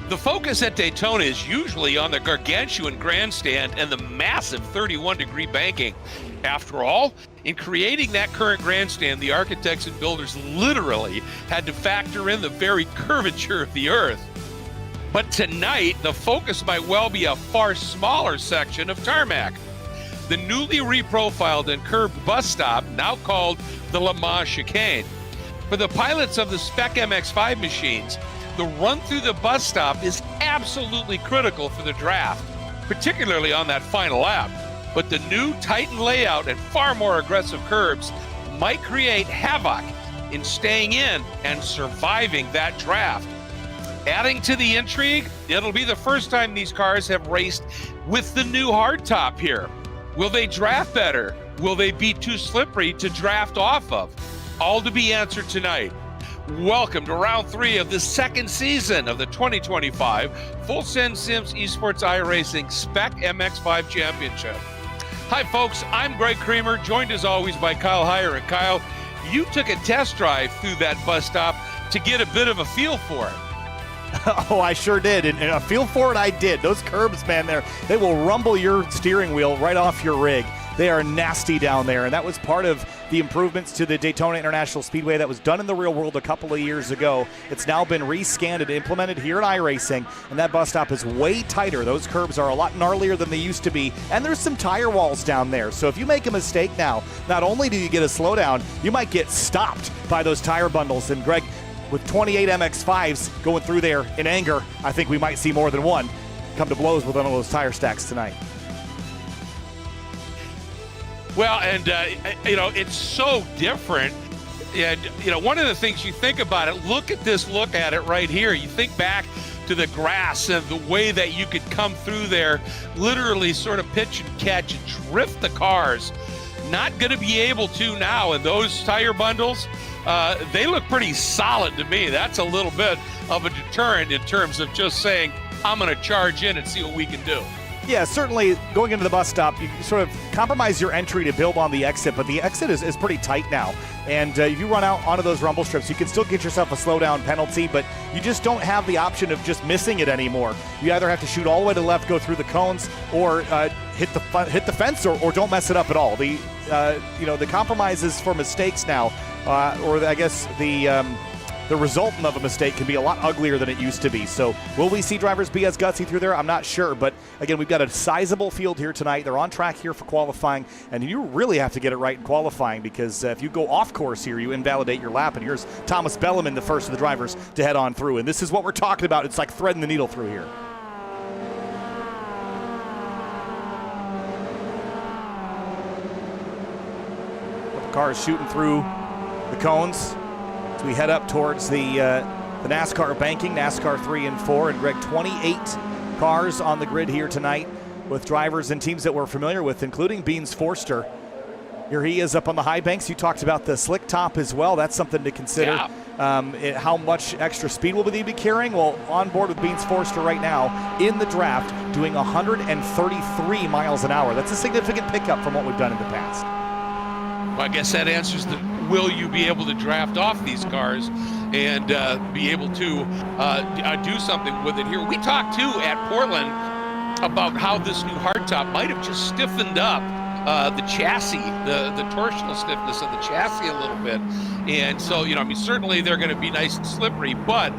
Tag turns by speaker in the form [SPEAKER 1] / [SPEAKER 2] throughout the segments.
[SPEAKER 1] The focus at Daytona is usually on the gargantuan grandstand and the massive 31-degree banking. After all, in creating that current grandstand, the architects and builders literally had to factor in the very curvature of the earth. But tonight, the focus might well be a far smaller section of tarmac. The newly reprofiled and curved bus stop, now called the Le Mans Chicane. For the pilots of the Spec MX-5 machines, the run through the bus stop is absolutely critical for the draft, particularly on that final lap. But the new tightened layout and far more aggressive curbs might create havoc in staying in and surviving that draft. Adding to the intrigue, it'll be the first time these cars have raced with the new hardtop here. Will they draft better? Will they be too slippery to draft off of? All to be answered tonight. Welcome to round 3 of the second season of the 2025 Full Send Sims Esports iRacing Spec MX-5 Championship. Hi folks, I'm Greg Creamer, joined as always by Kyle Heyer. And Kyle, you took a test drive through that bus stop to get a bit of a feel for it.
[SPEAKER 2] Oh, I sure did, and a feel for it I did. Those curbs, man, they will rumble your steering wheel right off your rig. They are nasty down there, and that was part of the improvements to the Daytona International Speedway that was done in the real world a couple of years ago. It's now been rescanned and implemented here at iRacing, and that bus stop is way tighter. Those curbs are a lot gnarlier than they used to be, and there's some tire walls down there. So if you make a mistake now, not only do you get a slowdown, you might get stopped by those tire bundles. And Greg, with 28 MX-5s going through there in anger, I think we might see more than one come to blows with one of those tire stacks tonight.
[SPEAKER 1] Well, and, it's so different. And, one of the things you think about it, look at it right here. You think back to the grass and the way that you could come through there, literally sort of pitch and catch and drift the cars. Not going to be able to now. And those tire bundles, they look pretty solid to me. That's a little bit of a deterrent in terms of just saying, I'm going to charge in and see what we can do.
[SPEAKER 2] Yeah, certainly going into the bus stop, you sort of compromise your entry to build on the exit, but the exit is pretty tight now. And if you run out onto those rumble strips, you can still get yourself a slowdown penalty, but you just don't have the option of just missing it anymore. You either have to shoot all the way to the left, go through the cones, or hit the fence, or don't mess it up at all. The compromises for mistakes now, or I guess the resultant of a mistake can be a lot uglier than it used to be. So will we see drivers be as gutsy through there? I'm not sure. But again, we've got a sizable field here tonight. They're on track here for qualifying. And you really have to get it right in qualifying, because if you go off course here, you invalidate your lap. And here's Thomas Belleman, the first of the drivers to head on through. And this is what we're talking about. It's like threading the needle through here. Couple cars shooting through the cones as we head up towards the NASCAR banking, NASCAR 3 and 4, and Greg, 28 cars on the grid here tonight with drivers and teams that we're familiar with, including Beans Forster. Here he is up on the high banks. You talked about the slick top as well. That's something to consider. Yeah. How much extra speed will they be carrying? Well, on board with Beans Forster right now in the draft, doing 133 miles an hour. That's a significant pickup from what we've done in the past.
[SPEAKER 1] Well, I guess that answers the will you be able to draft off these cars and be able to do something with it here. We talked, too, at Portland about how this new hardtop might have just stiffened up the chassis, the torsional stiffness of the chassis a little bit. And so, certainly they're going to be nice and slippery, but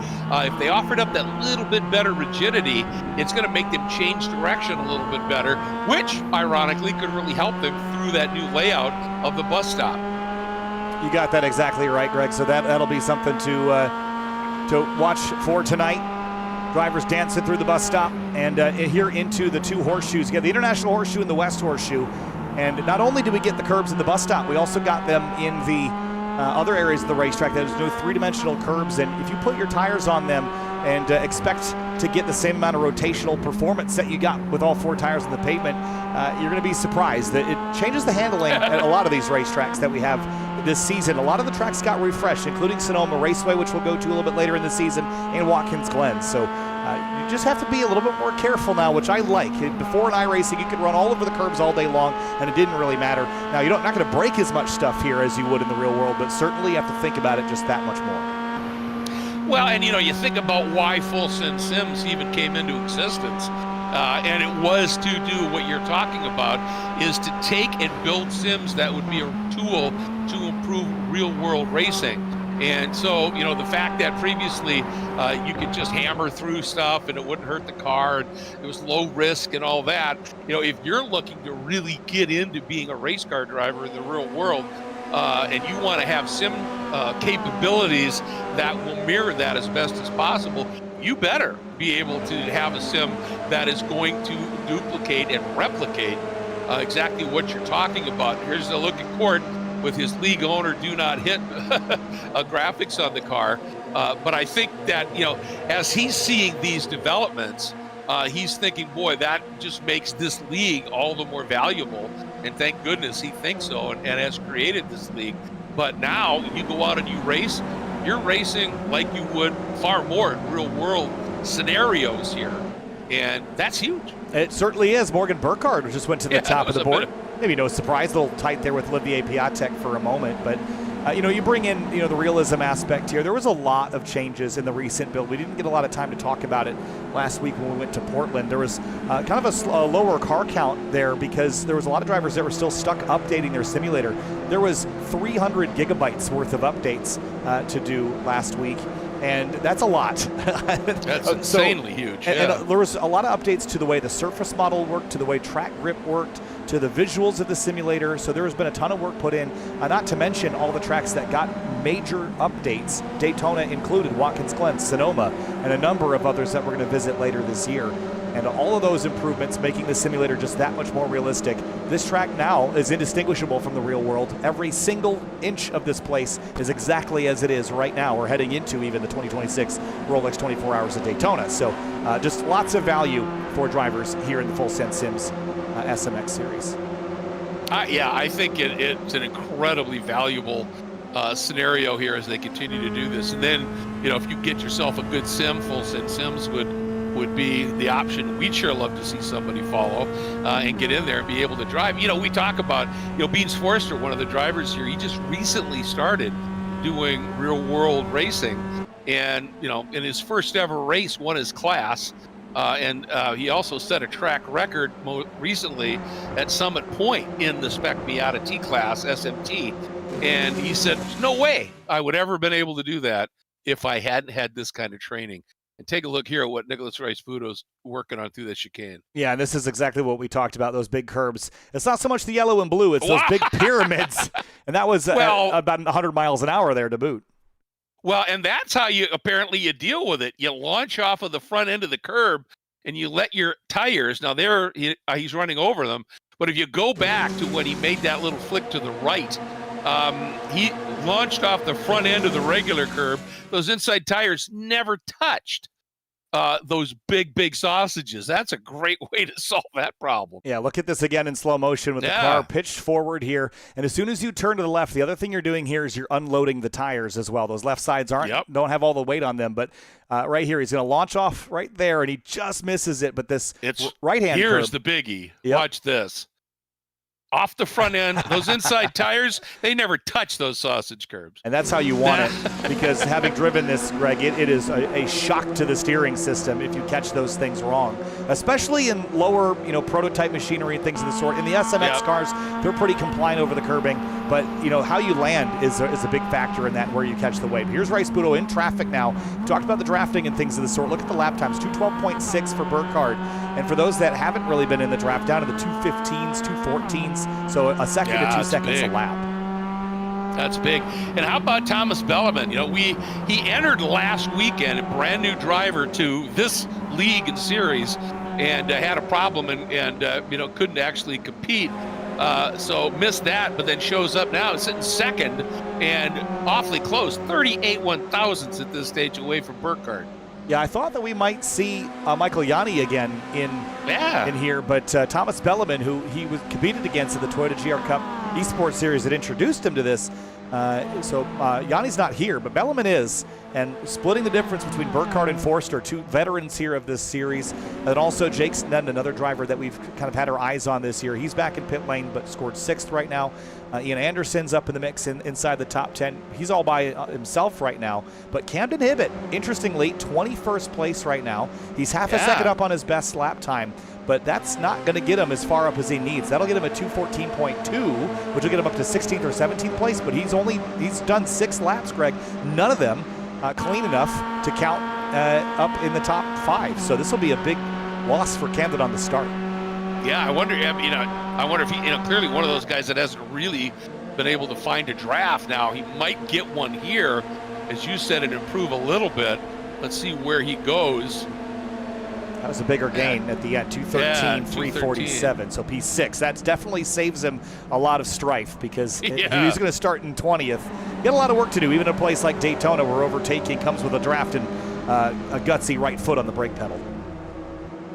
[SPEAKER 1] if they offered up that little bit better rigidity, it's going to make them change direction a little bit better, which, ironically, could really help them through that new layout of the bus stop.
[SPEAKER 2] You got that exactly right, Greg. So that'll be something to watch for tonight. Drivers dancing through the bus stop and here into the two horseshoes. You got the International Horseshoe and the West Horseshoe. And not only do we get the curbs in the bus stop, we also got them in the other areas of the racetrack. There's no three-dimensional curbs, and if you put your tires on them and expect to get the same amount of rotational performance that you got with all 4 tires on the pavement, you're going to be surprised that it changes the handling at a lot of these racetracks that we have this season. A lot of the tracks got refreshed, including Sonoma Raceway, which we'll go to a little bit later in the season, and Watkins Glen. So you just have to be a little bit more careful now, which I like. Before in iRacing, you could run all over the curbs all day long, and it didn't really matter. Now, you're not going to break as much stuff here as you would in the real world, but certainly you have to think about it just that much more.
[SPEAKER 1] Well, and you think about why full send sims even came into existence. And it was to do what you're talking about, is to take and build sims that would be a tool to improve real world racing. And so, the fact that previously you could just hammer through stuff and it wouldn't hurt the car, and it was low risk and all that, if you're looking to really get into being a race car driver in the real world, and you want to have sim capabilities that will mirror that as best as possible, you better be able to have a sim that is going to duplicate and replicate exactly what you're talking about. Here's a look at Court with his league owner do not hit graphics on the car. But I think that, as he's seeing these developments, he's thinking, boy, that just makes this league all the more valuable. And thank goodness he thinks so and has created this league. But now you go out and you race, you're racing like you would far more in real world scenarios here. And that's huge.
[SPEAKER 2] It certainly is. Morgan Burkhardt just went to the top of the board. Maybe no surprise, a little tight there with Olivier Piatek for a moment, but you bring in the realism aspect here. There was a lot of changes in the recent build. We didn't get a lot of time to talk about it last week when we went to Portland. There was kind of a lower car count there because there was a lot of drivers that were still stuck updating their simulator. There was 300 gigabytes worth of updates to do last week. And that's a lot.
[SPEAKER 1] That's insanely huge.
[SPEAKER 2] And there was a lot of updates to the way the surface model worked, to the way track grip worked, to the visuals of the simulator. So there has been a ton of work put in, not to mention all the tracks that got major updates, Daytona included, Watkins Glen, Sonoma, and a number of others that we're going to visit later this year. And all of those improvements making the simulator just that much more realistic. This track now is indistinguishable from the real world. Every single inch of this place is exactly as it is right now. We're heading into even the 2026 Rolex 24 Hours of Daytona. So just lots of value for drivers here in the Full Send Sims SMX Series.
[SPEAKER 1] Yeah, I think it's an incredibly valuable scenario here as they continue to do this. And then, if you get yourself a good sim, Full Send Sims would be the option we'd sure love to see somebody follow and get in there and be able to drive. We talk about, Beans Forrester, one of the drivers here, he just recently started doing real world racing. And, in his first ever race, won his class. And he also set a track record recently at Summit Point in the Spec Miata T class, SMT. And he said, no way I would ever have been able to do that if I hadn't had this kind of training. And take a look here at what Nicholas Rice-Buto's working on through the chicane.
[SPEAKER 2] Yeah, and this is exactly what we talked about, those big curbs. It's not so much the yellow and blue, it's those big pyramids. And that was about 100 miles an hour there to boot.
[SPEAKER 1] Well, and that's how you deal with it. You launch off of the front end of the curb and you let your tires, now he's running over them, but if you go back to when he made that little flick to the right, he launched off the front end of the regular curb. Those inside tires never touched those big sausages. That's a great way to solve that problem.
[SPEAKER 2] Yeah, look at this again in slow motion with the car pitched forward here. And as soon as you turn to the left, the other thing you're doing here is you're unloading the tires as well. Those left sides don't have all the weight on them. But right here, he's going to launch off right there, and he just misses it. But this right-hand curb.
[SPEAKER 1] Here's the biggie. Yep. Watch this. Off the front end, those inside tires, they never touch those sausage curbs.
[SPEAKER 2] And that's how you want it, because having driven this, Greg, it is a shock to the steering system if you catch those things wrong, especially in lower, prototype machinery and things of the sort. In the SMX cars, they're pretty compliant over the curbing, but, how you land is a big factor in that, where you catch the weight. Here's Rice-Buto in traffic now. We talked about the drafting and things of the sort. Look at the lap times, 2:12.6 for Burkhardt. And for those that haven't really been in the draft, down to the 2:15s, 2:14s. So a second to 2 seconds a lap.
[SPEAKER 1] That's big. And how about Thomas Belleman? He entered last weekend, a brand new driver to this league and series, and had a problem and couldn't actually compete. So missed that, but then shows up now and sitting second and awfully close, 38 1/1000ths at this stage away from Burkhardt.
[SPEAKER 2] Yeah, I thought that we might see Michael Yanni again in here, but Thomas Belleman, who he was competed against in the Toyota GR Cup Esports Series that introduced him to this, So Yanni's not here, but Belleman is, and splitting the difference between Burkhardt and Forster, two veterans here of this series, and also Jake Snedden, another driver that we've kind of had our eyes on this year. He's back in pit lane, but scored 6th right now. Ian Anderson's up in the mix inside the top 10. He's all by himself right now. But Camden Hibbett, interestingly, 21st place right now. He's half a second up on his best lap time. But that's not going to get him as far up as he needs. That'll get him a 2:14.2, which will get him up to 16th or 17th place. But he's done 6 laps, Greg. None of them clean enough to count up in the top 5. So this will be a big loss for Camden on the start.
[SPEAKER 1] Yeah, I wonder. I wonder if he, clearly one of those guys that hasn't really been able to find a draft. Now he might get one here, as you said, and improve a little bit. Let's see where he goes.
[SPEAKER 2] That was a bigger gain at the end, 213, 347, so P6. That definitely saves him a lot of strife because if he's going to start in 20th, get a lot of work to do, even in a place like Daytona where overtaking comes with a draft and a gutsy right foot on the brake pedal.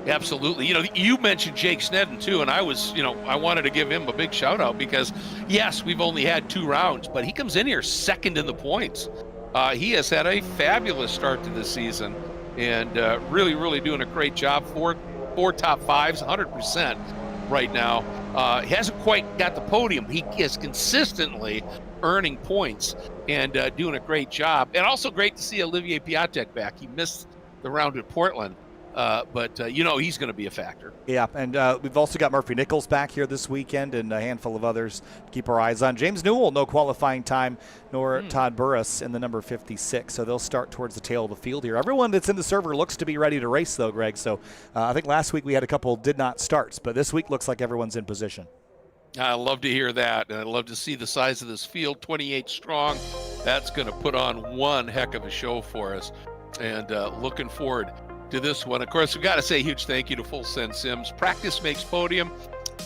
[SPEAKER 1] Absolutely. You mentioned Jake Snedden too, and I wanted to give him a big shout out because, yes, we've only had 2 rounds, but he comes in here 2nd in the points. He has had a fabulous start to this season. And really, really doing a great job. Four top 5s, 100% right now. He hasn't quite got the podium. He is consistently earning points and doing a great job. And also great to see Olivier Piatek back. He missed the round at Portland, but he's going to be a factor.
[SPEAKER 2] Yeah, and we've also got Murphy Nichols back here this weekend and a handful of others to keep our eyes on. James Newell, no qualifying time, nor Todd Burris in the number 56, so they'll start towards the tail of the field here. Everyone that's in the server looks to be ready to race, though, Greg, so I think last week we had a couple did not starts, but this week looks like everyone's in position.
[SPEAKER 1] I love to hear that, and I love to see the size of this field, 28 strong. That's going to put on one heck of a show for us, and looking forward to this one. Of course, we've got to say a huge thank you to Full Send Sims. Practice makes podium.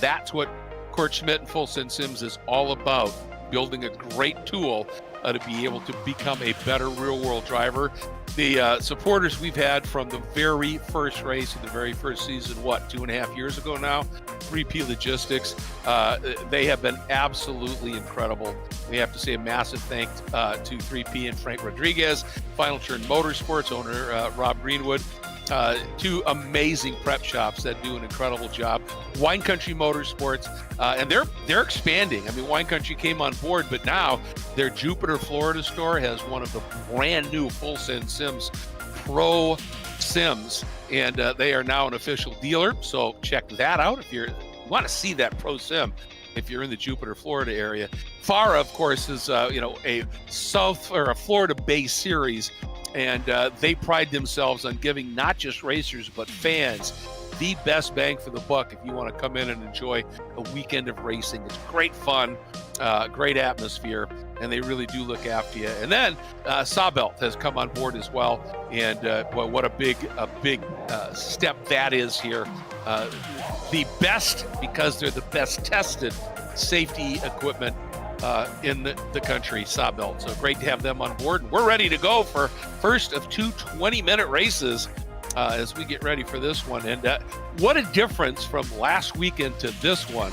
[SPEAKER 1] That's what Kurt Schmidt and Full Send Sims is all about, building a great tool to be able to become a better real-world driver. The supporters we've had from the very first race of the very first season, 2.5 years ago now, 3P Logistics, they have been absolutely incredible. We have to say a massive thanks to 3P and Frank Rodriguez, Final Turn Motorsports owner Rob Greenwood, 2 amazing prep shops that do an incredible job. Wine Country Motorsports, and they're expanding. I mean, Wine Country came on board, but now their Jupiter, Florida store has one of the brand new Full Send Sims Pro Sims, and they are now an official dealer. So check that out if you want to see that Pro Sim. If you're in the Jupiter, Florida area, FARA, of course, is a South or a Florida-based series. And they pride themselves on giving not just racers, but fans the best bang for the buck if you want to come in and enjoy a weekend of racing. It's great fun, great atmosphere, and they really do look after you. And then Sawbelt has come on board as well. And boy, what a big step that is here. The best, because they're the best tested safety equipment in the country, Sawbelt. So great to have them on board. And we're ready to go for first of 2 20-minute races as we get ready for this one. And what a difference from last weekend to this one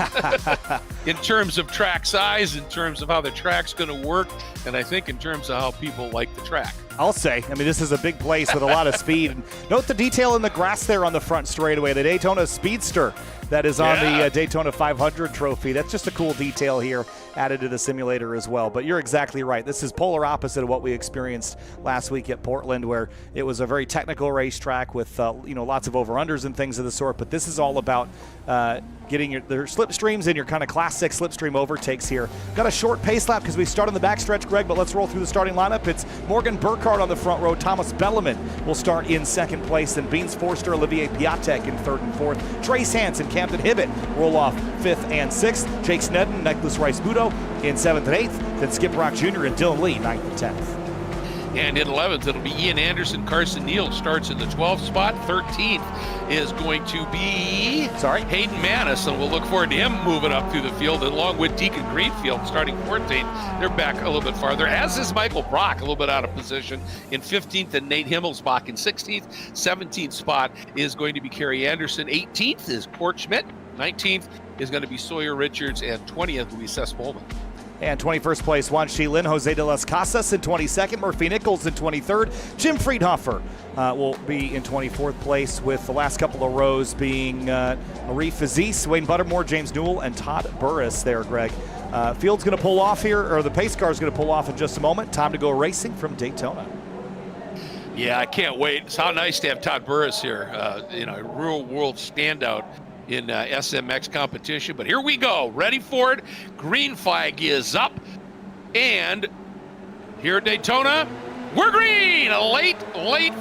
[SPEAKER 1] in terms of track size, in terms of how the track's going to work, and I think in terms of how people like the track.
[SPEAKER 2] I'll say, this is a big place with a lot of speed. And note the detail in the grass there on the front straightaway, the Daytona Speedster that is on the Daytona 500 trophy. That's just a cool detail here added to the simulator as well. But you're exactly right. This is polar opposite of what we experienced last week at Portland, where it was a very technical racetrack with lots of over-unders and things of the sort. But this is all about getting your slipstreams and your kind of classic slipstream overtakes here. Got a short pace lap because we start on the backstretch, Greg, but let's roll through the starting lineup. It's Morgan Burkhardt on the front row. Thomas Belleman will start in second place. Then Beans Forster, Olivier Piatek in third and fourth. Trace Hansen, Camden Hibbett roll off fifth and sixth. Jake Snedden, Nicholas Rice-Budo in seventh and eighth. Then Skip Rock Jr. and Dylan Lee, ninth and 10th.
[SPEAKER 1] And in 11th, it'll be Ian Anderson. Carson Neal starts in the 12th spot. 13th is going to be Hayden Manis, and we'll look forward to him moving up through the field, along with Deacon Greenfield starting 14th. They're back a little bit farther, as is Michael Brock, a little bit out of position in 15th, and Nate Himmelsbach in 16th. 17th spot is going to be Kerry Anderson. 18th is Kurt Schmidt. 19th is going to be Sawyer Richards, and 20th will be Seth Bowman.
[SPEAKER 2] And 21st place, Juan Shilin, Jose de las Casas in 22nd, Murphy Nichols in 23rd, Jim Friedhofer will be in 24th place, with the last couple of rows being Marie Fizis, Wayne Buttermore, James Newell, and Todd Burris there, Greg. Field's going to pull off here, or the pace car is going to pull off in just a moment. Time to go racing from Daytona.
[SPEAKER 1] Yeah, I can't wait. It's how nice to have Todd Burris here, a real world standout in SMX competition. But here we go, ready for it. Green flag is up, and here at Daytona, we're green. A late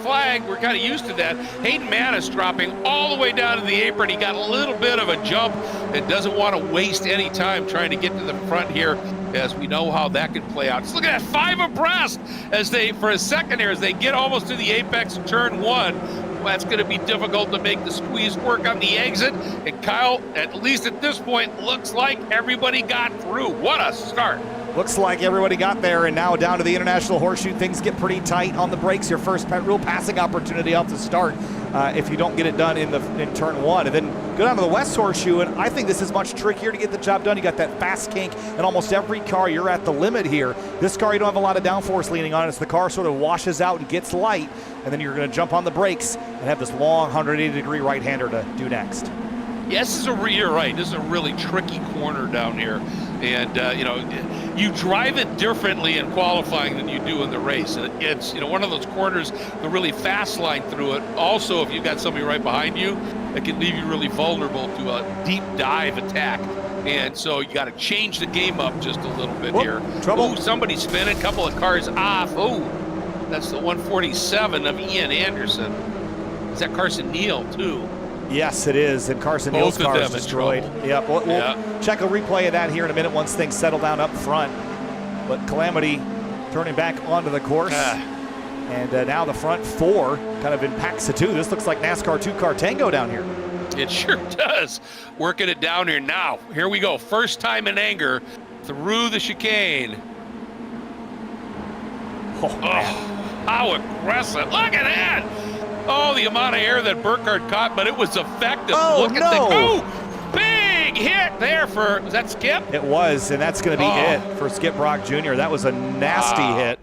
[SPEAKER 1] flag. We're kind of used to that. Hayden Mattis dropping all the way down to the apron. He got a little bit of a jump and doesn't want to waste any time trying to get to the front here, as we know how that can play out. Just look at that, 5 abreast as they, for a second here, as they get almost to the apex of turn 1. Well, that's going to be difficult to make the squeeze work on the exit. And Kyle, at least at this point, looks like everybody got through. What a start.
[SPEAKER 2] Looks like everybody got there, and now down to the International Horseshoe, things get pretty tight on the brakes. Your first real passing opportunity off the start if you don't get it done in turn 1. And then go down to the West Horseshoe, and I think this is much trickier to get the job done. You got that fast kink, and almost every car you're at the limit here. This car, you don't have a lot of downforce leaning on it. It's the car sort of washes out and gets light, and then you're going to jump on the brakes and have this long 180-degree right-hander to do next.
[SPEAKER 1] Yes, you're right. This is a really tricky corner down here. And, you drive it differently in qualifying than you do in the race. It's, one of those corners, the really fast line through it. Also, if you've got somebody right behind you, it can leave you really vulnerable to a deep dive attack. And so you got to change the game up just a little bit here.
[SPEAKER 2] Trouble.
[SPEAKER 1] Ooh, somebody's spinning, a couple of cars off. Oh, that's the 147 of Ian Anderson. Is that Carson Neal, too?
[SPEAKER 2] Yes, it is, and Carson Neal's car is destroyed. Yep, we'll check a replay of that here in a minute once things settle down up front. But Calamity turning back onto the course. And now the front 4 kind of impacts the 2. This looks like NASCAR 2-car tango down here.
[SPEAKER 1] It sure does. Working it down here now. Here we go. First time in anger through the chicane.
[SPEAKER 2] Oh,
[SPEAKER 1] how aggressive. Look at that. Oh, the amount of air that Burkhardt caught, but it was effective.
[SPEAKER 2] Oh,
[SPEAKER 1] Look at big hit there for, was that Skip?
[SPEAKER 2] It was, and that's going to be it for Skip Brock Jr. That was a nasty hit.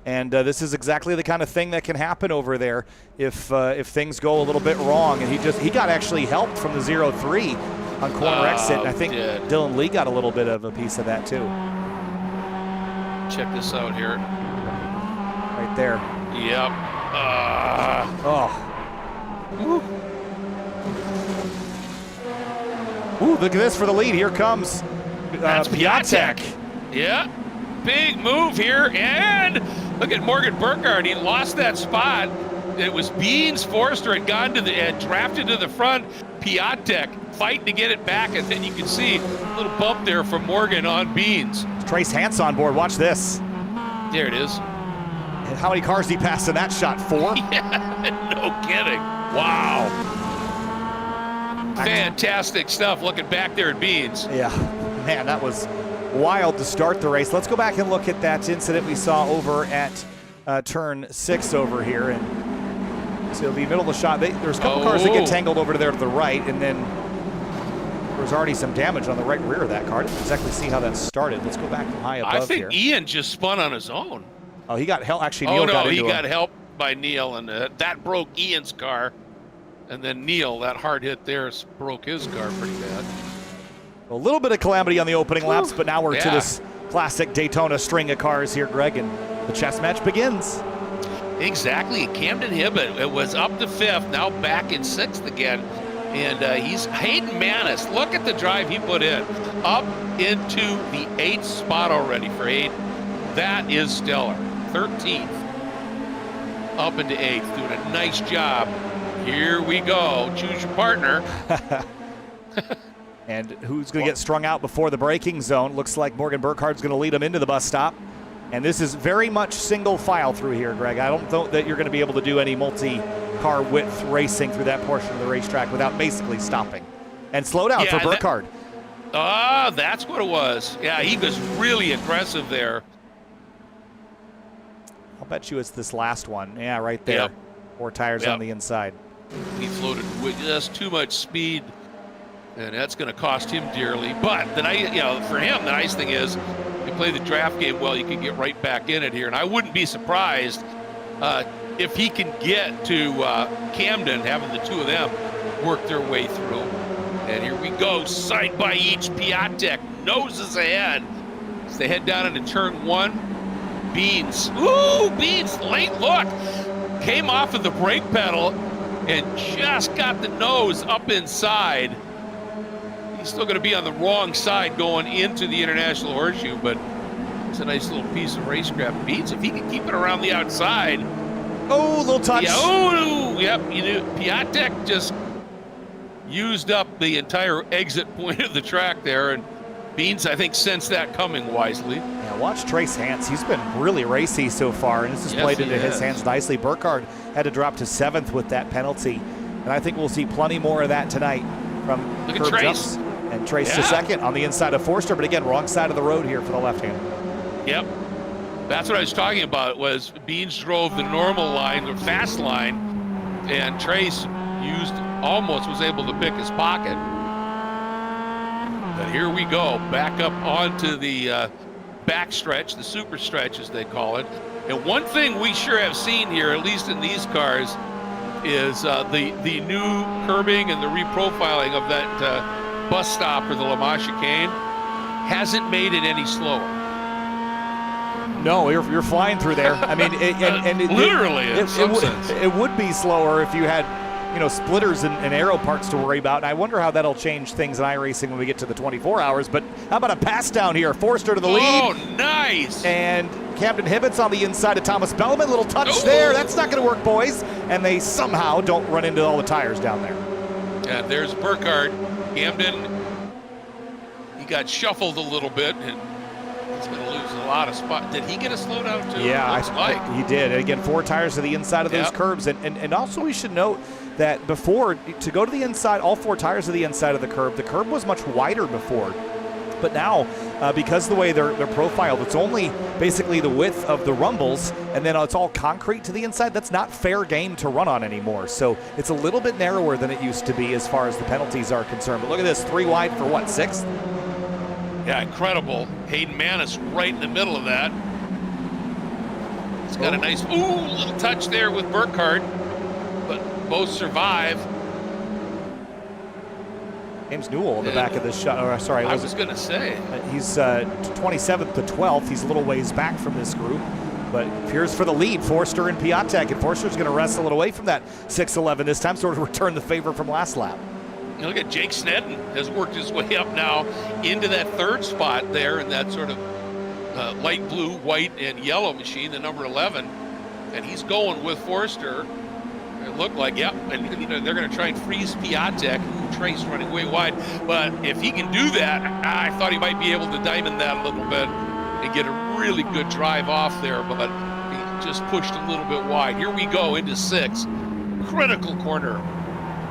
[SPEAKER 2] And this is exactly the kind of thing that can happen over there if things go a little bit wrong. And he got actually helped from the 0-3 on corner exit. And I think Dylan Lee got a little bit of a piece of that too.
[SPEAKER 1] Check this out here.
[SPEAKER 2] Right there.
[SPEAKER 1] Yep.
[SPEAKER 2] Ooh, look at this for the lead. Here comes Piatek.
[SPEAKER 1] Yeah, big move here. And look at Morgan Burkhardt. He lost that spot. It was Beans. Forrester had gone to drafted to the front. Piatek fighting to get it back. And then you can see a little bump there from Morgan on Beans.
[SPEAKER 2] Trace Hance on board. Watch this.
[SPEAKER 1] There it is.
[SPEAKER 2] And how many cars did he pass in that shot? 4?
[SPEAKER 1] Yeah, no kidding. Wow. Fantastic stuff looking back there at Beans.
[SPEAKER 2] Yeah, man, that was wild to start the race. Let's go back and look at that incident we saw over at turn 6 over here. And so the middle of the shot, there's a couple cars that get tangled over there to the right, and then there was already some damage on the right rear of that car. I didn't exactly see how that started. Let's go back from high above here.
[SPEAKER 1] I think Ian just spun on his own.
[SPEAKER 2] Oh, he got help. Actually, Neil got into him.
[SPEAKER 1] He got helped by Neil, and that broke Ian's car. And then Neil, that hard hit there, broke his car pretty bad.
[SPEAKER 2] A little bit of calamity on the opening laps, but now we're to this classic Daytona string of cars here, Greg, and the chess match begins.
[SPEAKER 1] Exactly. Camden Hibbett, it was up to 5th, now back in 6th again. And he's Hayden Manis. Look at the drive he put in. Up into the 8th spot already for Hayden. That is stellar. 13th. Up into 8th. Doing a nice job. Here we go. Choose your partner.
[SPEAKER 2] And who's going to get strung out before the braking zone? Looks like Morgan Burkhardt's going to lead him into the bus stop. And this is very much single file through here, Greg. I don't think that you're going to be able to do any multi-car width racing through that portion of the racetrack without basically stopping. And slow down for Burkhardt.
[SPEAKER 1] That's what it was. Yeah, he was really aggressive there.
[SPEAKER 2] I'll bet you it's this last one. Yeah, right there.
[SPEAKER 1] Yep.
[SPEAKER 2] 4 tires on the inside.
[SPEAKER 1] He floated with just too much speed, and that's going to cost him dearly. But for him, the nice thing is, play the draft game well, you can get right back in it here. And I wouldn't be surprised if he can get to Camden, having the two of them work their way through. And here we go, side by each. Piatek noses ahead as they head down into turn 1. Beans, Beans, late look. Came off of the brake pedal and just got the nose up inside. He's still going to be on the wrong side going into the International Horseshoe, but it's a nice little piece of racecraft. Beans, if he can keep it around the outside.
[SPEAKER 2] Oh, little touch.
[SPEAKER 1] Yeah, yep, you knew. Piatek just used up the entire exit point of the track there, and Beans, I think, sensed that coming wisely.
[SPEAKER 2] Yeah, watch Trace Hance. He's been really racy so far, and this has played into his hands nicely. Burkhardt had to drop to 7th with that penalty, and I think we'll see plenty more of that tonight from curb jumps. And Trace to 2nd on the inside of Forster, but again, wrong side of the road here for the left-hander.
[SPEAKER 1] Yep. That's what I was talking about, was Beans drove the normal line, the fast line, and Trace was able to pick his pocket. But here we go, back up onto the back stretch, the super stretch as they call it. And one thing we sure have seen here, at least in these cars, is the new curbing and the reprofiling of that bus stop or the Le Mans chicane hasn't made it any slower.
[SPEAKER 2] No, you're flying through there. I mean,
[SPEAKER 1] literally,
[SPEAKER 2] it would be slower if you had, splitters and aero parts to worry about. And I wonder how that'll change things in iRacing when we get to the 24 hours. But how about a pass down here? Forster to the lead.
[SPEAKER 1] Oh, nice.
[SPEAKER 2] And Camden Hibbett's on the inside of Thomas Bellman. Little touch there. That's not going to work, boys. And they somehow don't run into all the tires down there.
[SPEAKER 1] Yeah, there's Burkhardt. Camden, he got shuffled a little bit, and he's going to lose a lot of spot. Did he get a slowdown too?
[SPEAKER 2] Yeah, he did. And again, 4 tires to the inside of those curbs. And also we should note that before, to go to the inside, all 4 tires to the inside of the curb was much wider before. But now, because the way they're profiled, it's only basically the width of the rumbles, and then it's all concrete to the inside. That's not fair game to run on anymore. So it's a little bit narrower than it used to be as far as the penalties are concerned. But look at this, 3 wide for what, 6th?
[SPEAKER 1] Yeah, incredible. Hayden Manis right in the middle of that. He's got a nice, little touch there with Burkhardt, but both survive.
[SPEAKER 2] James Newell in the back of this shot.
[SPEAKER 1] I was going to say.
[SPEAKER 2] He's 27th to 12th. He's a little ways back from this group. But here's for the lead, Forster and Piatek. And Forster's going to wrest a little away from that 6'11" this time, sort of return the favor from last lap.
[SPEAKER 1] Look at Jake Snedden has worked his way up now into that 3rd spot there in that sort of light blue, white, and yellow machine, the number 11. And he's going with Forster. It looked like, and they're going to try and freeze Piatek, Trace running way wide. But if he can do that, I thought he might be able to diamond that a little bit and get a really good drive off there, but he just pushed a little bit wide. Here we go into 6. Critical corner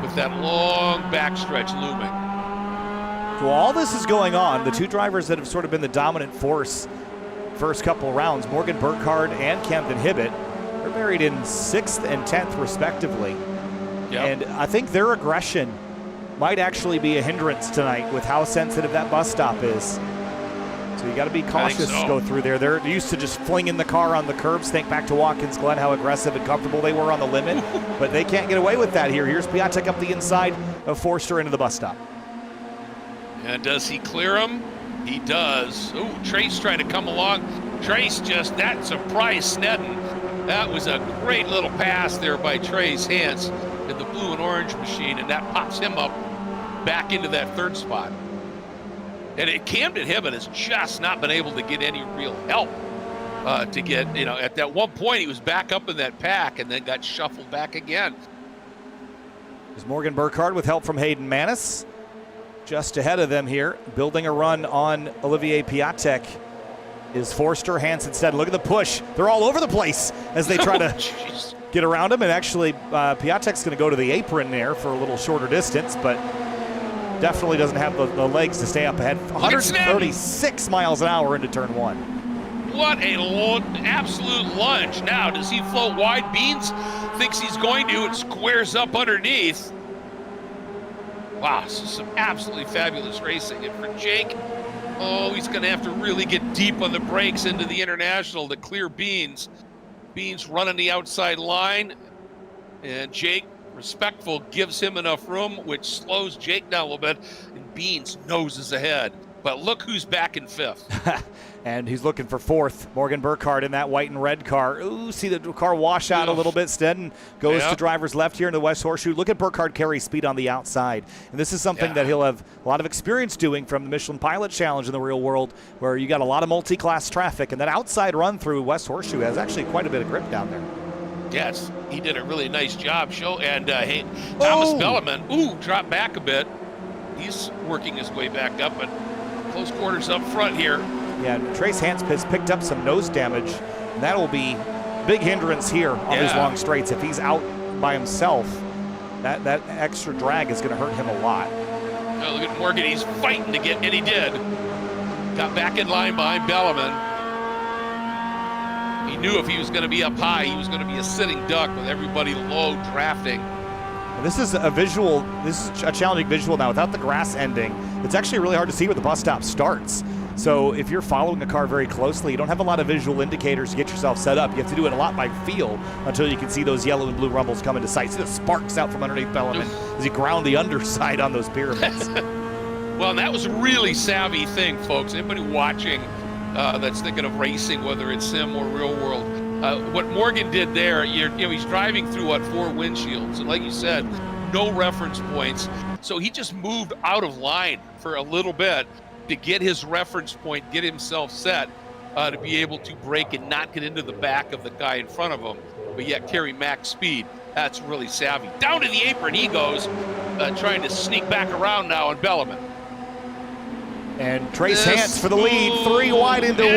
[SPEAKER 1] with that long backstretch looming.
[SPEAKER 2] So all this is going on, the 2 drivers that have sort of been the dominant force first couple rounds, Morgan Burkhardt and Camden Hibbett, they're buried in 6th and 10th respectively. And I think their aggression might actually be a hindrance tonight with how sensitive that bus stop is. So you got to be cautious to go through there. They're used to just flinging the car on the curbs. Think back to Watkins Glen, how aggressive and comfortable they were on the limit. But they can't get away with that here. Here's Piatek up the inside of Forster into the bus stop.
[SPEAKER 1] And does he clear him? He does. Ooh, Trace trying to come along. Trace just, that surprised Snedden. That was a great little pass there by Trace Hance in the blue and orange machine, and that pops him up back into that 3rd spot. And Camden Hibbett has just not been able to get any real help to get, at that one point he was back up in that pack and then got shuffled back again.
[SPEAKER 2] There's Morgan Burkhardt with help from Hayden Manis. Just ahead of them here, building a run on Olivier Piatek is Forster, Hance instead. Look at the push. They're all over the place as they try to get around him. And actually, Piatek's going to go to the apron there for a little shorter distance, but definitely doesn't have the legs to stay up ahead. 136 miles an hour into turn 1.
[SPEAKER 1] What a absolute lunge. Now, does he float wide? Beans thinks he's going to. It squares up underneath. Wow, this is some absolutely fabulous racing. And for Jake, Oh, he's going to have to really get deep on the brakes into the International to clear Beans. Beans running the outside line, and Jake, respectful, gives him enough room, which slows Jake down a little bit, and Beans noses ahead. But look who's back in 5th.
[SPEAKER 2] And he's looking for 4th. Morgan Burkhardt in that white and red car. Ooh, see the car wash out a little bit. Sneddon goes to driver's left here in the West Horseshoe. Look at Burkhardt carry speed on the outside. And this is something that he'll have a lot of experience doing from the Michelin Pilot Challenge in the real world, where you got a lot of multi-class traffic. And that outside run through West Horseshoe has actually quite a bit of grip down there.
[SPEAKER 1] Yes, he did a really nice job. And hey, Thomas Belleman, dropped back a bit. He's working his way back up, but close quarters up front here.
[SPEAKER 2] Yeah, Trace Hanspitz picked up some nose damage, and that will be a big hindrance here on these long straights. If he's out by himself, that extra drag is going to hurt him a lot.
[SPEAKER 1] Oh, look at Morgan. He's fighting to get, and he did. Got back in line behind Belleman. He knew if he was going to be up high, he was going to be a sitting duck with everybody low drafting.
[SPEAKER 2] And this is a visual, this is a challenging visual now. Without the grass ending, it's actually really hard to see where the bus stop starts. So if you're following a car very closely, you don't have a lot of visual indicators to get yourself set up. You have to do it a lot by feel until you can see those yellow and blue rumbles come into sight. See the sparks out from underneath Belleman as he ground the underside on those pyramids.
[SPEAKER 1] Well, and that was a really savvy thing, folks. Anybody watching that's thinking of racing, whether it's sim or real world, what Morgan did there, he's driving through, 4 windshields. And like you said, no reference points. So he just moved out of line for a little bit to get his reference point, get himself set to be able to brake and not get into the back of the guy in front of him, but yet carry max speed. That's really savvy. Down to the apron he goes, trying to sneak back around now on Belleman.
[SPEAKER 2] And Trace Hance for the lead, 3 wide into 1.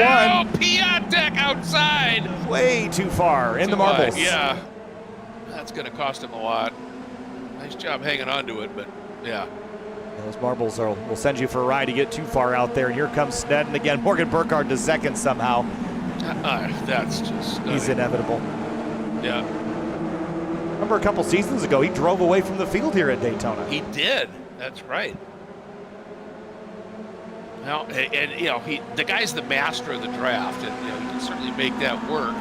[SPEAKER 1] Piatek outside.
[SPEAKER 2] Way too far in the marbles.
[SPEAKER 1] Wide. Yeah, that's going to cost him a lot. Nice job hanging on to it, but yeah.
[SPEAKER 2] Those marbles will send you for a ride. You get too far out there, and here comes Sneddon again. Morgan Burkhardt to second somehow.
[SPEAKER 1] That's just stunning.
[SPEAKER 2] He's inevitable.
[SPEAKER 1] Yeah.
[SPEAKER 2] Remember a couple seasons ago, he drove away from the field here at Daytona.
[SPEAKER 1] He did. That's right. Now, and the guy's the master of the draft, and he can certainly make that work.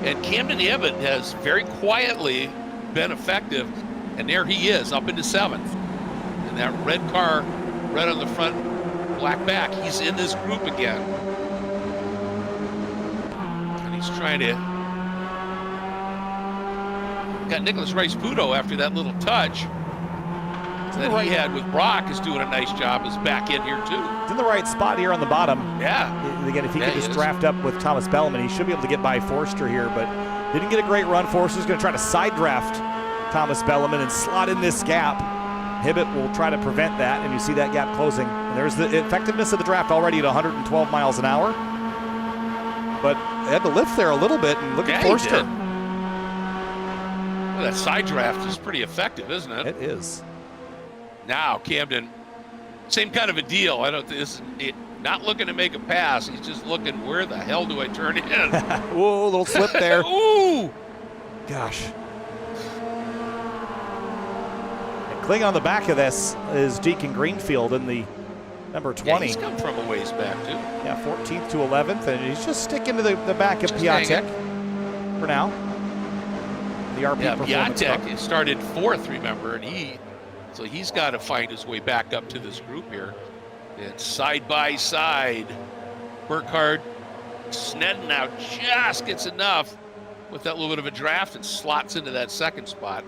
[SPEAKER 1] And Camden Ibbott has very quietly been effective, and there he is, up into 7th. And that red car, red on the front, black back, he's in this group again. And he's trying to... Got Nicholas Rice-Puto after that little touch that he had with Brock is doing a nice job, is back in here too.
[SPEAKER 2] It's in the right spot here on the bottom.
[SPEAKER 1] Yeah.
[SPEAKER 2] Again, if he could just draft up with Thomas Belleman, he should be able to get by Forster here, but didn't get a great run. Forster's going to try to side draft Thomas Belleman and slot in this gap. Hibbett will try to prevent that, and you see that gap closing. And there's the effectiveness of the draft already at 112 miles an hour. But they had to lift there a little bit, and look at Forster.
[SPEAKER 1] Well, that side draft is pretty effective, isn't it?
[SPEAKER 2] It is.
[SPEAKER 1] Now, Camden, same kind of a deal. Not looking to make a pass. He's just looking, where the hell do I turn in?
[SPEAKER 2] Whoa, a little slip there.
[SPEAKER 1] Ooh!
[SPEAKER 2] Gosh. And clinging on the back of this is Deacon Greenfield in the number 20.
[SPEAKER 1] Yeah, he's come from a ways back, too.
[SPEAKER 2] Yeah, 14th to 11th, and he's just sticking to the back of Piatek for now. The RP Performance Cup.
[SPEAKER 1] Piatek started 4th, remember, and he's got to find his way back up to this group here. It's side by side. Burkhardt, Sneddon now just gets enough with that little bit of a draft and slots into that second spot.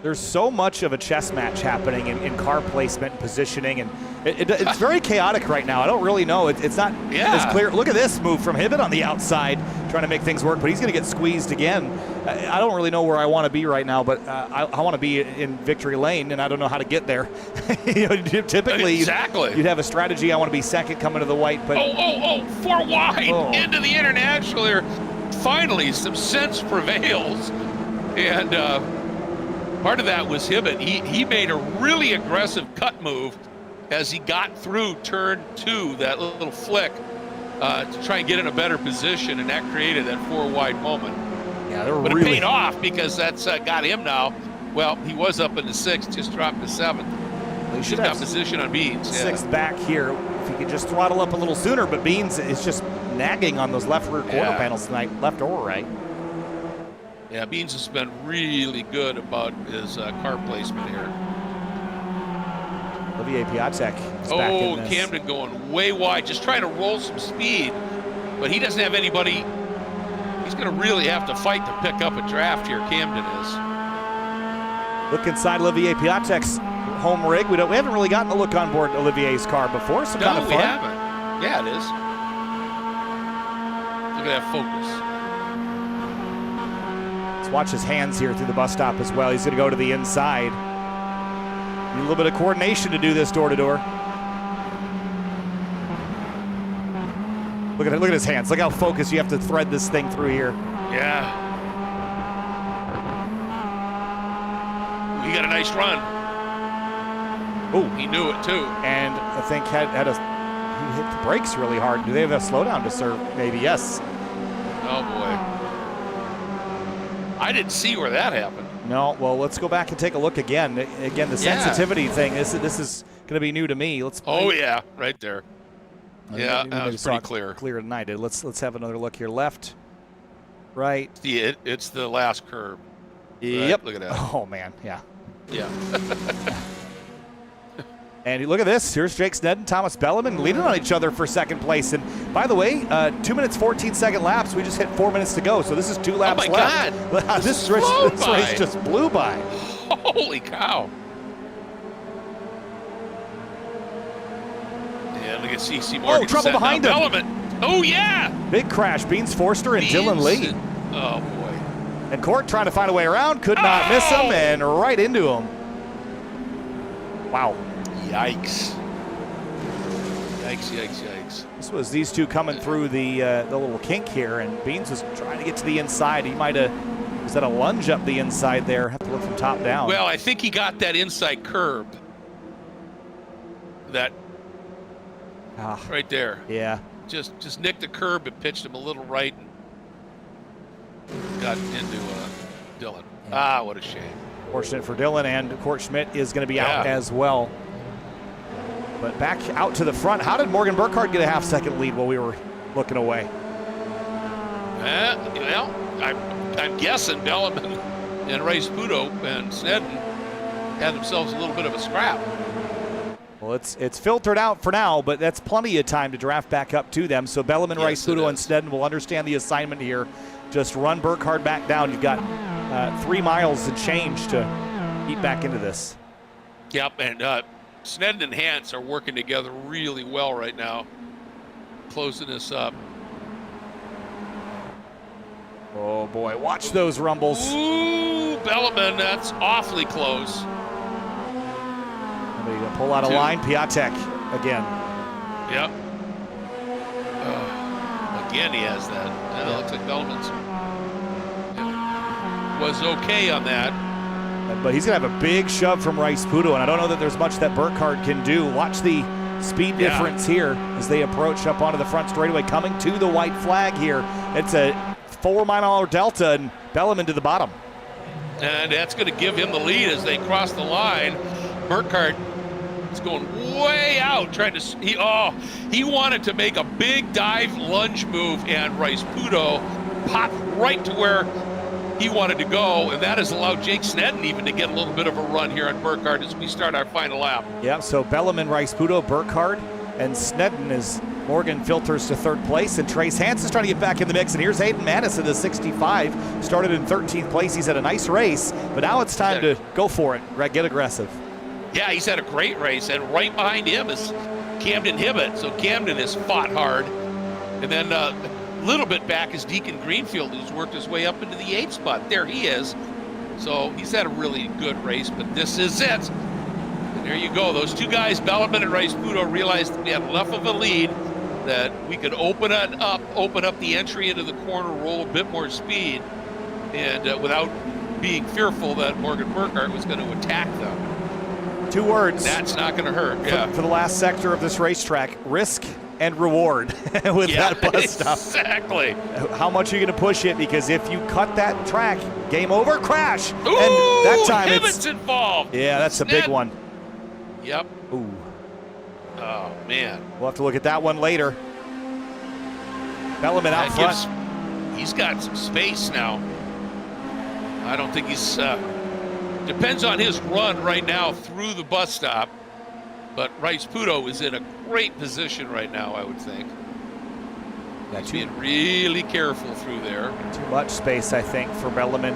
[SPEAKER 2] There's so much of a chess match happening in car placement and positioning, and it's very chaotic right now. I don't really know. It's not as clear. Look at this move from Hibbett on the outside, trying to make things work, but he's going to get squeezed again. I don't really know where I want to be right now, but I want to be in victory lane, and I don't know how to get there. Typically, you'd have a strategy. I want to be second coming to the white, but
[SPEAKER 1] 4 wide into the international here. Finally, some sense prevails, and part of that was Hibbett. He made a really aggressive cut move as he got through turn 2, that little flick, to try and get in a better position, and that created that 4 wide moment.
[SPEAKER 2] Yeah,
[SPEAKER 1] but it paid off because that's got him now. Well, he was up in the 6th, just dropped to 7th. He's got position on Beans.
[SPEAKER 2] 6th back here. if he could just throttle up a little sooner, but Beans is just nagging on those left rear quarter panels tonight, left or right.
[SPEAKER 1] Yeah, Beans has been really good about his car placement here.
[SPEAKER 2] Olivier Piatek is back in this.
[SPEAKER 1] Camden going way wide, just trying to roll some speed, but he doesn't have anybody. He's going to really have to fight to pick up a draft here, Camden is.
[SPEAKER 2] Look inside Olivier Piatek's home rig. We haven't really gotten a look on board Olivier's car before, so kind of fun.
[SPEAKER 1] No, we haven't. Yeah, it is. Look at that focus.
[SPEAKER 2] Let's watch his hands here through the bus stop as well. He's going to go to the inside. Need a little bit of coordination to do this door-to-door. Look at his hands. Look how focused you have to thread this thing through here.
[SPEAKER 1] Yeah. He got a nice run.
[SPEAKER 2] Oh,
[SPEAKER 1] he knew it too.
[SPEAKER 2] And I think he hit the brakes really hard. Do they have a slowdown to serve? Maybe, yes.
[SPEAKER 1] Oh boy. I didn't see where that happened.
[SPEAKER 2] No, well, let's go back and take a look again. Again, the sensitivity thing, this is going to be new to me.
[SPEAKER 1] Oh yeah, right there. Yeah, that was pretty clear.
[SPEAKER 2] Clearer than I did. Let's have another look here. Left, right.
[SPEAKER 1] It's the last curve.
[SPEAKER 2] Yep.
[SPEAKER 1] Right? Look at that.
[SPEAKER 2] Oh man, yeah.
[SPEAKER 1] Yeah.
[SPEAKER 2] And look at this. Here's Jake Snedden, Thomas Belleman leading on each other for second place. And by the way, 2 minutes 14-second laps. We just hit 4 minutes to go. So this is 2 laps left.
[SPEAKER 1] Oh my God!
[SPEAKER 2] This race just blew by.
[SPEAKER 1] Holy cow! Yeah, look at CC Morgan.
[SPEAKER 2] Oh, trouble behind him.
[SPEAKER 1] Belleman. Oh yeah!
[SPEAKER 2] Big crash. Beans Forster and Dylan Lee.
[SPEAKER 1] Oh boy!
[SPEAKER 2] And Court trying to find a way around, could not miss him, and right into him. Wow.
[SPEAKER 1] Yikes. Yikes, yikes, yikes.
[SPEAKER 2] This was these two coming through the little kink here, and Beans was trying to get to the inside. He might have, was that a lunge up the inside there? Have to look from top down.
[SPEAKER 1] Well, I think he got that inside curb. That right there.
[SPEAKER 2] Yeah.
[SPEAKER 1] Just nicked the curb and pitched him a little right and got into Dylan. Ah, what a shame.
[SPEAKER 2] Fortunate for Dylan, and Court Schmidt is going to be out as well. But back out to the front. How did Morgan Burkhardt get a half-second lead while we were looking away?
[SPEAKER 1] Well, I'm guessing Belleman and Rice Pudo and Snedden had themselves a little bit of a scrap.
[SPEAKER 2] Well, it's filtered out for now, but that's plenty of time to draft back up to them. So Belleman, Rice Pudo, and Snedden will understand the assignment here. Just run Burkhardt back down. You've got 3 miles and change to eat back into this.
[SPEAKER 1] Yep, and Snedden and Hance are working together really well right now, closing this up.
[SPEAKER 2] Oh boy, watch those rumbles.
[SPEAKER 1] Ooh, Belleman, that's awfully close.
[SPEAKER 2] Somebody gonna pull out a line. Piatek again.
[SPEAKER 1] Yep. Again, he has that. Looks like Belleman's was okay on that.
[SPEAKER 2] But he's going to have a big shove from Rice Pudo, and I don't know that there's much that Burkhardt can do. Watch the speed difference here as they approach up onto the front straightaway, coming to the white flag here. It's a 4-mile delta, and Belleman to the bottom.
[SPEAKER 1] And that's going to give him the lead as they cross the line. Burkhardt is going way out, trying to. He wanted to make a big dive lunge move, and Rice Pudo popped right to where he wanted to go, and that has allowed Jake Snedden even to get a little bit of a run here on Burkhardt as we start our final lap. Yeah,
[SPEAKER 2] so Belleman, Rice Pudo, Burkhardt, and Snedden as Morgan filters to third place, and Trace Hansen's trying to get back in the mix, and here's Hayden Manis in the 65. Started in 13th place. He's had a nice race, but now it's time to go for it, get aggressive.
[SPEAKER 1] Yeah, he's had a great race, and right behind him is Camden Hibbett, so Camden has fought hard. And then little bit back is Deacon Greenfield, who's worked his way up into the 8th spot. There he is. So he's had a really good race, but this is it. And there you go. Those two guys, Belleman and Rice Pudo, realized that we had enough of a lead that we could open up the entry into the corner, roll a bit more speed, and without being fearful that Morgan Burkhardt was going to attack them.
[SPEAKER 2] 2 words.
[SPEAKER 1] That's not going to hurt.
[SPEAKER 2] For the last sector of this racetrack, risk and reward with that bus stop.
[SPEAKER 1] Exactly.
[SPEAKER 2] How much are you going to push it? Because if you cut that track, game over, crash.
[SPEAKER 1] Ooh,
[SPEAKER 2] and that time
[SPEAKER 1] Hibbett's involved.
[SPEAKER 2] Yeah, that's a big one.
[SPEAKER 1] Yep.
[SPEAKER 2] Ooh.
[SPEAKER 1] Oh, man.
[SPEAKER 2] We'll have to look at that one later. Bellman out front.
[SPEAKER 1] He's got some space now. I don't think he's, depends on his run right now through the bus stop, but Rice Puto is in a great position right now, I would think.
[SPEAKER 2] Yeah,
[SPEAKER 1] he's being really careful through there.
[SPEAKER 2] Too much space, I think, for Bellman.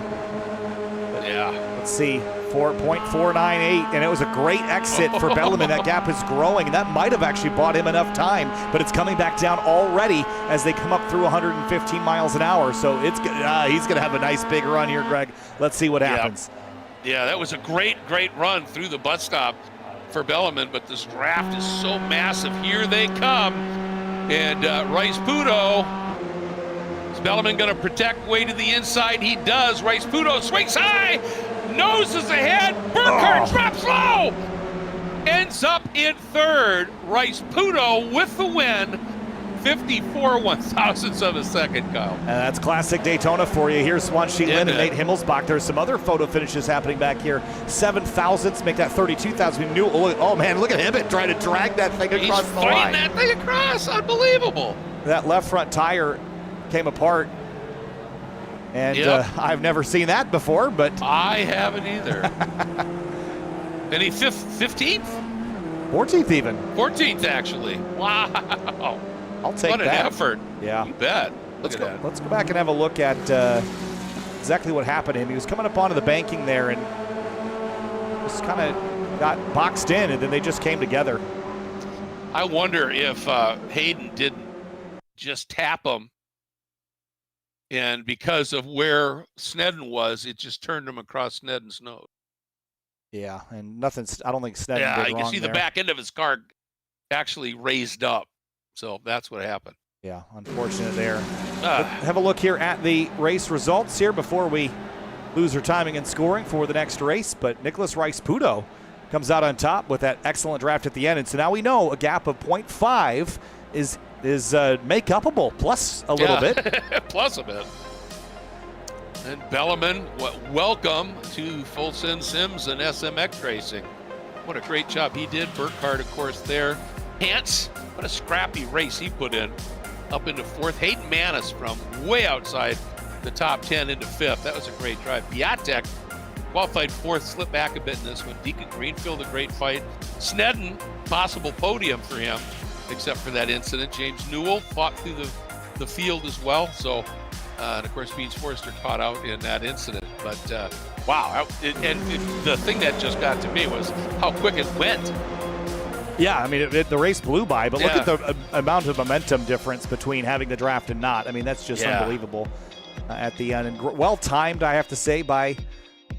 [SPEAKER 1] Yeah.
[SPEAKER 2] Let's see, 4.498, and it was a great exit for Bellman. That gap is growing, and that might have actually bought him enough time, but it's coming back down already as they come up through 115 miles an hour. So it's he's going to have a nice big run here, Greg. Let's see what happens.
[SPEAKER 1] Yeah, that was a great run through the bus stop for Bellman, but this draft is so massive. Here they come, and Rice Puto. Is Bellman going to protect way to the inside? He does. Rice Puto swings high, noses ahead. Burkhardt drops low, ends up in third. Rice Puto with the win. 54 1/1000ths of a second, Kyle.
[SPEAKER 2] And that's classic Daytona for you. Here's Swan Sheetlin and Nate Himmelsbach. There's some other photo finishes happening back here. 7,000ths make that 32,000. Oh man, look at Hibbett trying to drag that thing across the line.
[SPEAKER 1] He's fighting that thing across. Unbelievable.
[SPEAKER 2] That left front tire came apart. And I've never seen that before, but
[SPEAKER 1] I haven't either. And he 15th?
[SPEAKER 2] 14th even.
[SPEAKER 1] 14th, actually. Wow.
[SPEAKER 2] I'll take that.
[SPEAKER 1] What an effort.
[SPEAKER 2] Yeah.
[SPEAKER 1] You bet.
[SPEAKER 2] Let's go back and have a look at exactly what happened to him. He was coming up onto the banking there and just kind of got boxed in, and then they just came together.
[SPEAKER 1] I wonder if Hayden didn't just tap him, and because of where Snedden was, it just turned him across Snedden's nose.
[SPEAKER 2] Yeah, and nothing's, I don't think Snedden did wrong there.
[SPEAKER 1] Yeah, you can see the back end of his car actually raised up. So that's what happened.
[SPEAKER 2] Yeah, unfortunate there. Have a look here at the race results here before we lose our timing and scoring for the next race. But Nicholas Rice Puto comes out on top with that excellent draft at the end. And so now we know a gap of 0.5 is make-upable, plus a little bit.
[SPEAKER 1] Plus a bit. And Bellman, welcome to Full Send Sims and SMX Racing. What a great job he did. Burkhardt, of course, there. Hance, what a scrappy race he put in, up into fourth. Hayden Manis from way outside the top 10 into fifth. That was a great drive. Biatek qualified fourth, slipped back a bit in this one. Deacon Greenfield, a great fight. Snedden, possible podium for him, except for that incident. James Newell fought through the field as well. So, and of course, Beans Forrester caught out in that incident. But wow, the thing that just got to me was how quick it went.
[SPEAKER 2] Yeah, I mean, the race blew by, but look at the amount of momentum difference between having the draft and not. I mean, that's just unbelievable at the end. And well-timed, I have to say, by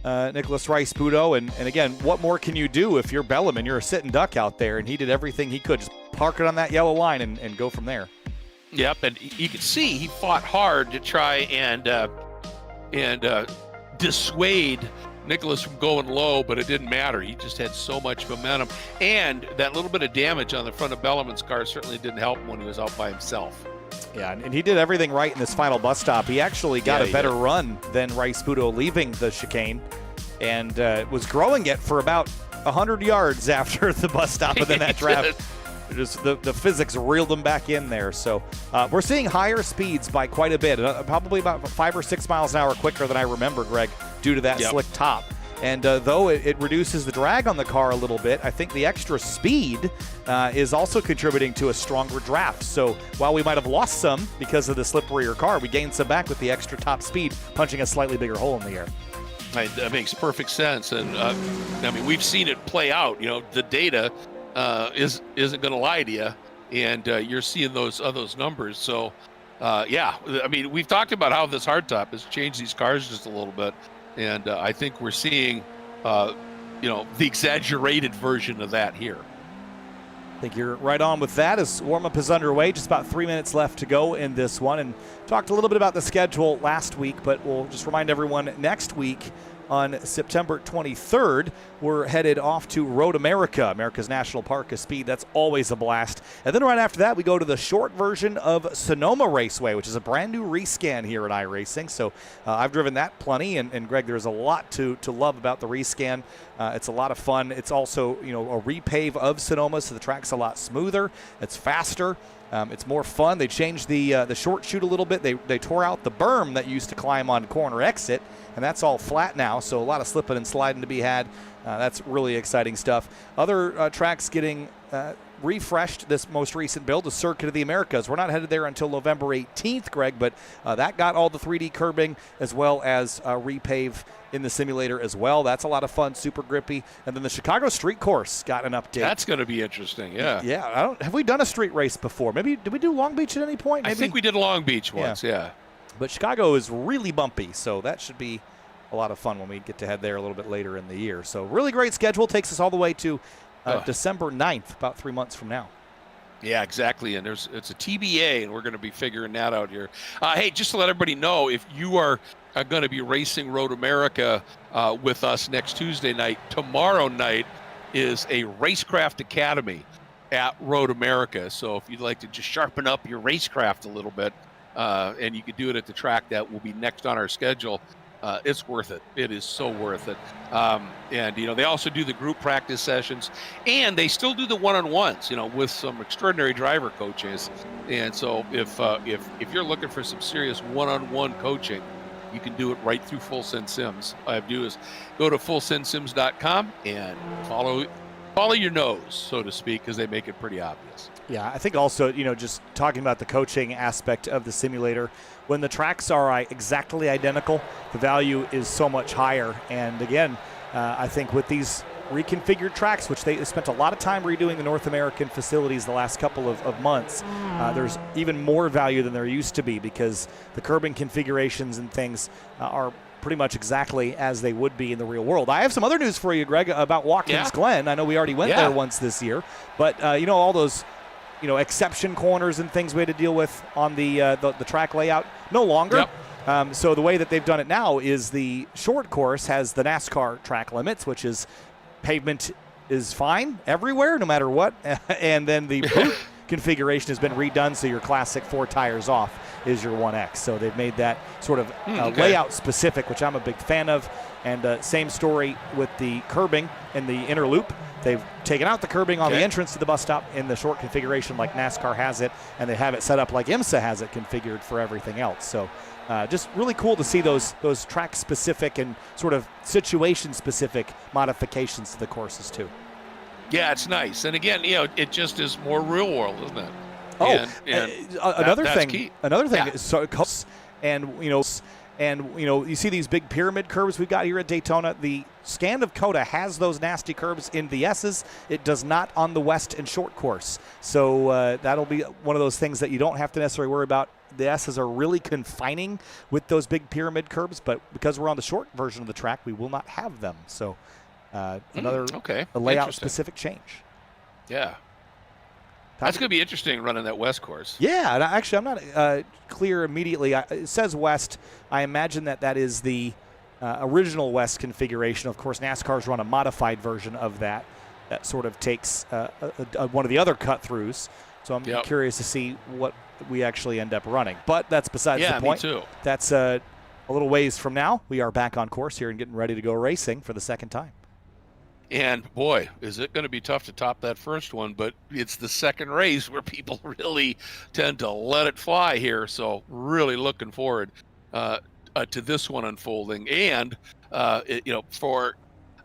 [SPEAKER 2] Nicholas Rice Puto. And again, what more can you do if you're Bellman? You're a sitting duck out there, and he did everything he could. Just park it on that yellow line and go from there.
[SPEAKER 1] Yep, and you can see he fought hard to try and dissuade Nicholas from going low, but it didn't matter. He just had so much momentum. And that little bit of damage on the front of Bellman's car certainly didn't help him when he was out by himself.
[SPEAKER 2] Yeah, and he did everything right in this final bus stop. He actually got a better run than Rice Puto leaving the chicane, and was growing it for about 100 yards after the bus stop, and then that draft. Just the physics reeled them back in there. So we're seeing higher speeds by quite a bit, probably about 5 or 6 miles an hour quicker than I remember, Greg, due to that slick top. And though it reduces the drag on the car a little bit, I think the extra speed is also contributing to a stronger draft. So while we might have lost some because of the slipperier car, we gained some back with the extra top speed, punching a slightly bigger hole in the air.
[SPEAKER 1] Right, that makes perfect sense. And I mean, we've seen it play out. You know, the data isn't going to lie to you, and you're seeing those numbers. So yeah, I mean, we've talked about how this hardtop has changed these cars just a little bit, and I think we're seeing the exaggerated version of that here.
[SPEAKER 2] I think you're right on with that as warm-up is underway. Just about 3 minutes left to go in this one, and talked a little bit about the schedule last week, but we'll just remind everyone next week on September 23rd, we're headed off to Road America, America's National Park of Speed. That's always a blast. And then right after that, we go to the short version of Sonoma Raceway, which is a brand new rescan here at iRacing. So I've driven that plenty, and Greg, there's a lot to love about the rescan. It's a lot of fun. It's also, you know, a repave of Sonoma, so the track's a lot smoother. It's faster. It's more fun. They changed the short chute a little bit. They tore out the berm that you used to climb on corner exit, and that's all flat now, so a lot of slipping and sliding to be had. That's really exciting stuff. Other tracks getting refreshed this most recent build, the Circuit of the Americas. We're not headed there until November 18th, Greg, but that got all the 3D curbing as well as repave in the simulator as well. That's a lot of fun, super grippy. And then the Chicago Street Course got an update.
[SPEAKER 1] That's going to be interesting, yeah.
[SPEAKER 2] Yeah, have we done a street race before? Maybe, did we do Long Beach at any point? Maybe?
[SPEAKER 1] I think we did Long Beach once, yeah.
[SPEAKER 2] But Chicago is really bumpy, so that should be a lot of fun when we get to head there a little bit later in the year. So really great schedule. Takes us all the way to December 9th, about 3 months from now.
[SPEAKER 1] Yeah, exactly. And it's a TBA, and we're going to be figuring that out here. Hey, just to let everybody know, if you are going to be racing Road America with us next Tuesday night, tomorrow night is a Racecraft Academy at Road America. So if you'd like to just sharpen up your racecraft a little bit, and you could do it at the track that will be next on our schedule, it's worth it. It is so worth it. And, you know, they also do the group practice sessions, and they still do the one-on-ones, you know, with some extraordinary driver coaches. And so if you're looking for some serious one-on-one coaching, you can do it right through Full Send Sims. All I have to do is go to fullsendsims.com and follow your nose, so to speak, because they make it pretty obvious.
[SPEAKER 2] Yeah, I think also, you know, just talking about the coaching aspect of the simulator, when the tracks are exactly identical, the value is so much higher. And again, I think with these reconfigured tracks, which they spent a lot of time redoing the North American facilities the last couple of months, there's even more value than there used to be, because the curbing configurations and things are pretty much exactly as they would be in the real world. I have some other news for you, Greg, about Watkins Glen. I know we already went there once this year, but you know, all those, you know, exception corners and things we had to deal with on the track layout, no longer. So the way that they've done it now is the short course has the NASCAR track limits, which is pavement is fine everywhere, no matter what. And then the boot configuration has been redone, so your classic 4 tires off is your 1X. So they've made that sort of layout specific, which I'm a big fan of. And same story with the curbing in the inner loop. They've taken out the curbing on the entrance to the bus stop in the short configuration like NASCAR has it, and they have it set up like IMSA has it configured for everything else. So just really cool to see those track-specific and sort of situation-specific modifications to the courses too.
[SPEAKER 1] Yeah, it's nice. And again, you know, it just is more real world, isn't it?
[SPEAKER 2] Another thing is so, and you know, you see these big pyramid curves we've got here at Daytona. The Scan of Coda has those nasty curves in the S's. It does not on the West and short course. So that'll be one of those things that you don't have to necessarily worry about. The S's are really confining with those big pyramid curves, but because we're on the short version of the track, we will not have them. So another a layout-specific change.
[SPEAKER 1] Yeah. That's going to be interesting running that West course.
[SPEAKER 2] Yeah, and actually, I'm not clear immediately. It says West. I imagine that is the original West configuration. Of course, NASCAR's run a modified version of that that sort of takes one of the other cut-throughs. So I'm curious to see what we actually end up running. But that's besides the point.
[SPEAKER 1] Me too.
[SPEAKER 2] That's a little ways from now. We are back on course here and getting ready to go racing for the second time.
[SPEAKER 1] And boy, is it going to be tough to top that first one, but it's the second race where people really tend to let it fly here. So really looking forward to this one unfolding. And, you know, for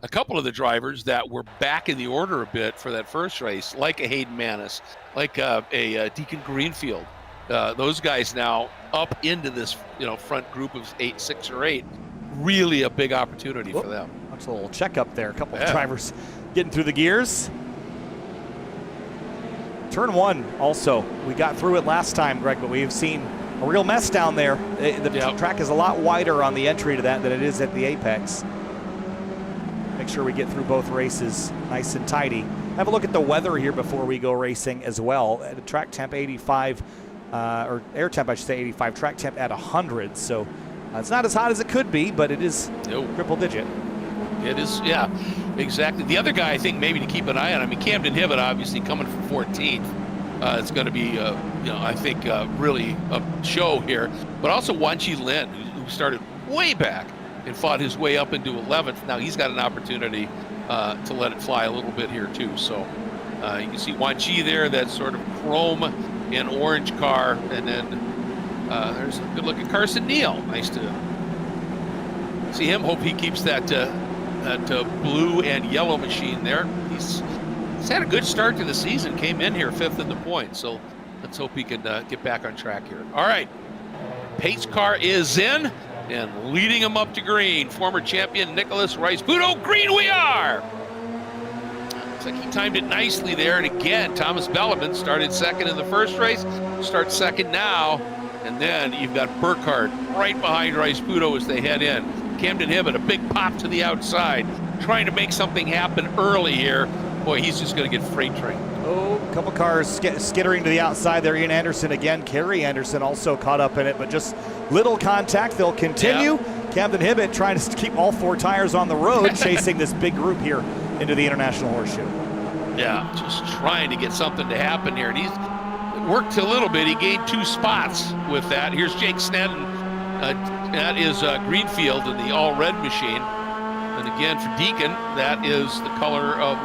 [SPEAKER 1] a couple of the drivers that were back in the order a bit for that first race, like a Hayden Manis, like a Deacon Greenfield, those guys now up into this, you know, front group of 6 or 8, really a big opportunity for them.
[SPEAKER 2] That's a little checkup there. A couple of drivers getting through the gears. Turn 1 also. We got through it last time, Greg, but we've seen a real mess down there. The track is a lot wider on the entry to that than it is at the apex. Make sure we get through both races nice and tidy. Have a look at the weather here before we go racing as well. At a track temp 85, or air temp I should say 85, track temp at 100. So It's not as hot as it could be, but it is triple digit.
[SPEAKER 1] It is, yeah, exactly. The other guy I think maybe to keep an eye on, I mean, Camden Hibbett obviously coming from 14th. It's going to be, I think really a show here. But also Wanchi Lin, who started way back and fought his way up into 11th. Now he's got an opportunity to let it fly a little bit here too. So you can see Wanchi there, that sort of chrome and orange car. And then there's a good looking Carson Neal. Nice to see him. Hope he keeps that blue and yellow machine there. He's had a good start to the season. Came in here 5th in the points. So let's hope he can get back on track here. All right. Pace car is in and leading him up to green. Former champion Nicholas Rice-Puto. Green we are! Looks like he timed it nicely there. And again, Thomas Belleman started 2nd in the first race. Starts 2nd now. And then you've got Burkhardt right behind Rice-Puto as they head in. Camden Hibbett, a big pop to the outside, trying to make something happen early here. Boy, he's just going to get freight trained.
[SPEAKER 2] Oh, a couple cars skittering to the outside there. Ian Anderson again. Kerry Anderson also caught up in it, but just little contact. They'll continue. Yeah. Camden Hibbett trying to keep all 4 tires on the road, chasing this big group here into the International Horseshoe. Yeah,
[SPEAKER 1] just trying to get something to happen here. And he's worked a little bit. He gained 2 spots with that. Here's Jake Snedden. That is Greenfield in the all-red machine. And again, for Deacon, that is the color of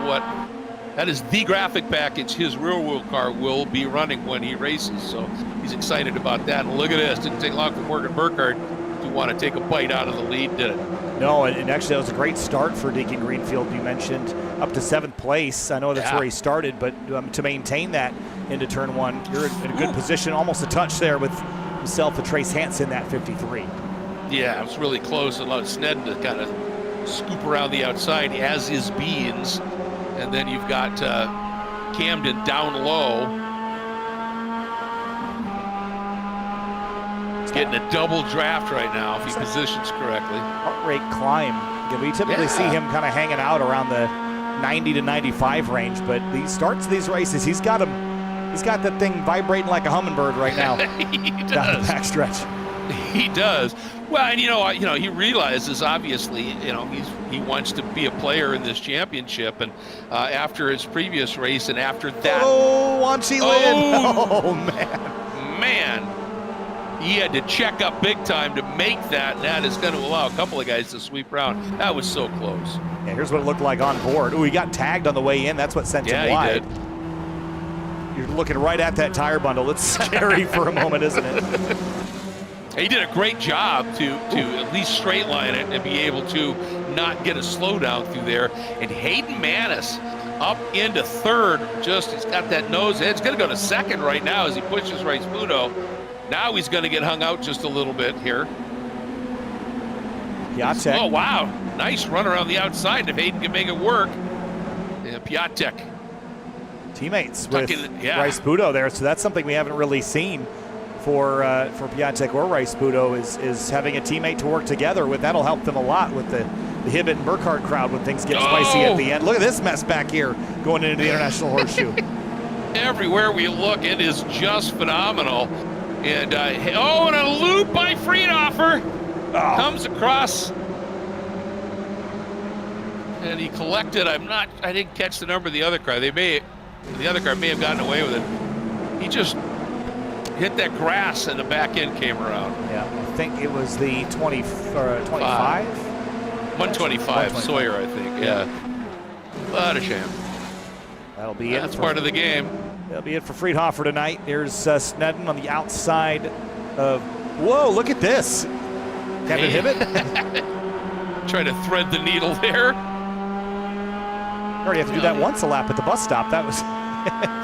[SPEAKER 1] that is the graphic package his rear-wheel car will be running when he races. So he's excited about that. And look at this. Didn't take long for Morgan Burkhardt to want to take a bite out of the lead, did it?
[SPEAKER 2] No, and actually that was a great start for Deacon Greenfield. You mentioned up to 7th place. I know that's where he started, but to maintain that into turn 1, you're in a good position, almost a touch there with himself and Trace Hansen, that 53.
[SPEAKER 1] Yeah, it was really close. Allowed Snedden to kind of scoop around the outside, as is Beans. And then you've got Camden down low. He's getting a double draft right now if he positions correctly.
[SPEAKER 2] Heart rate climb. Again, we typically see him kind of hanging out around the 90 to 95 range, but he starts these races. He's got that thing vibrating like a hummingbird right now.
[SPEAKER 1] He does.
[SPEAKER 2] Down the backstretch.
[SPEAKER 1] He does. Well, and he realizes obviously, he wants to be a player in this championship, and after his previous race and after that.
[SPEAKER 2] Oh, Wanchi Lin. Oh
[SPEAKER 1] man, he had to check up big time to make that. And that is going to allow a couple of guys to sweep around. That was so close.
[SPEAKER 2] Yeah, here's what it looked like on board. Oh, he got tagged on the way in. That's what sent him wide.
[SPEAKER 1] He did.
[SPEAKER 2] You're looking right at that tire bundle. It's scary for a moment, isn't it?
[SPEAKER 1] He did a great job to at least straight line it and be able to not get a slowdown through there. And Hayden Manis up into 3rd. He's got that nose head. He's going to go to 2nd right now as he pushes Rice-Puto. Now he's going to get hung out just a little bit here.
[SPEAKER 2] Piatek.
[SPEAKER 1] Oh, wow. Nice run around the outside if Hayden can make it work. Yeah, Piatek.
[SPEAKER 2] Teammates with Rice-Puto there. So that's something we haven't really seen for Piatek or Rice-Puto is having a teammate to work together with. That'll help them a lot with the Hibbett and Burkhardt crowd when things get spicy at the end. Look at this mess back here going into the International Horseshoe.
[SPEAKER 1] Everywhere we look, it is just phenomenal. And and a loop by Friedhofer comes across, and he collected. I didn't catch the number of the other car. The other car may have gotten away with it. He just hit that grass and the back end came around.
[SPEAKER 2] Yeah, I think it was the 25?
[SPEAKER 1] 125, Sawyer, I think, yeah. What a shame.
[SPEAKER 2] That'll be it.
[SPEAKER 1] That's part of the game.
[SPEAKER 2] That'll be it for Friedhofer tonight. Here's Snedden on the outside of, whoa, look at this. Camden Hibbett.
[SPEAKER 1] Trying to thread the needle there.
[SPEAKER 2] You already have to do that once a lap at the bus stop. That was...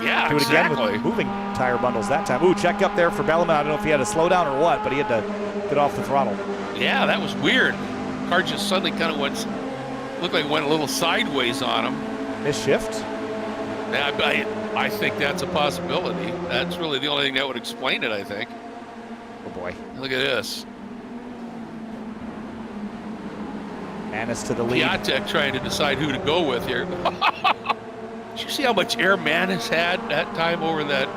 [SPEAKER 1] Yeah,
[SPEAKER 2] do it again with moving tire bundles that time. Ooh, check up there for Belleman. I don't know if he had a slowdown or what, but he had to get off the throttle.
[SPEAKER 1] Yeah, that was weird. Car just suddenly kind of looked like it went a little sideways on him.
[SPEAKER 2] Misshift?
[SPEAKER 1] Yeah, I think that's a possibility. That's really the only thing that would explain it, I think.
[SPEAKER 2] Oh, boy.
[SPEAKER 1] Look at this.
[SPEAKER 2] Manis to the lead.
[SPEAKER 1] Piatek trying to decide who to go with here. Did you see how much air Manis had that time over that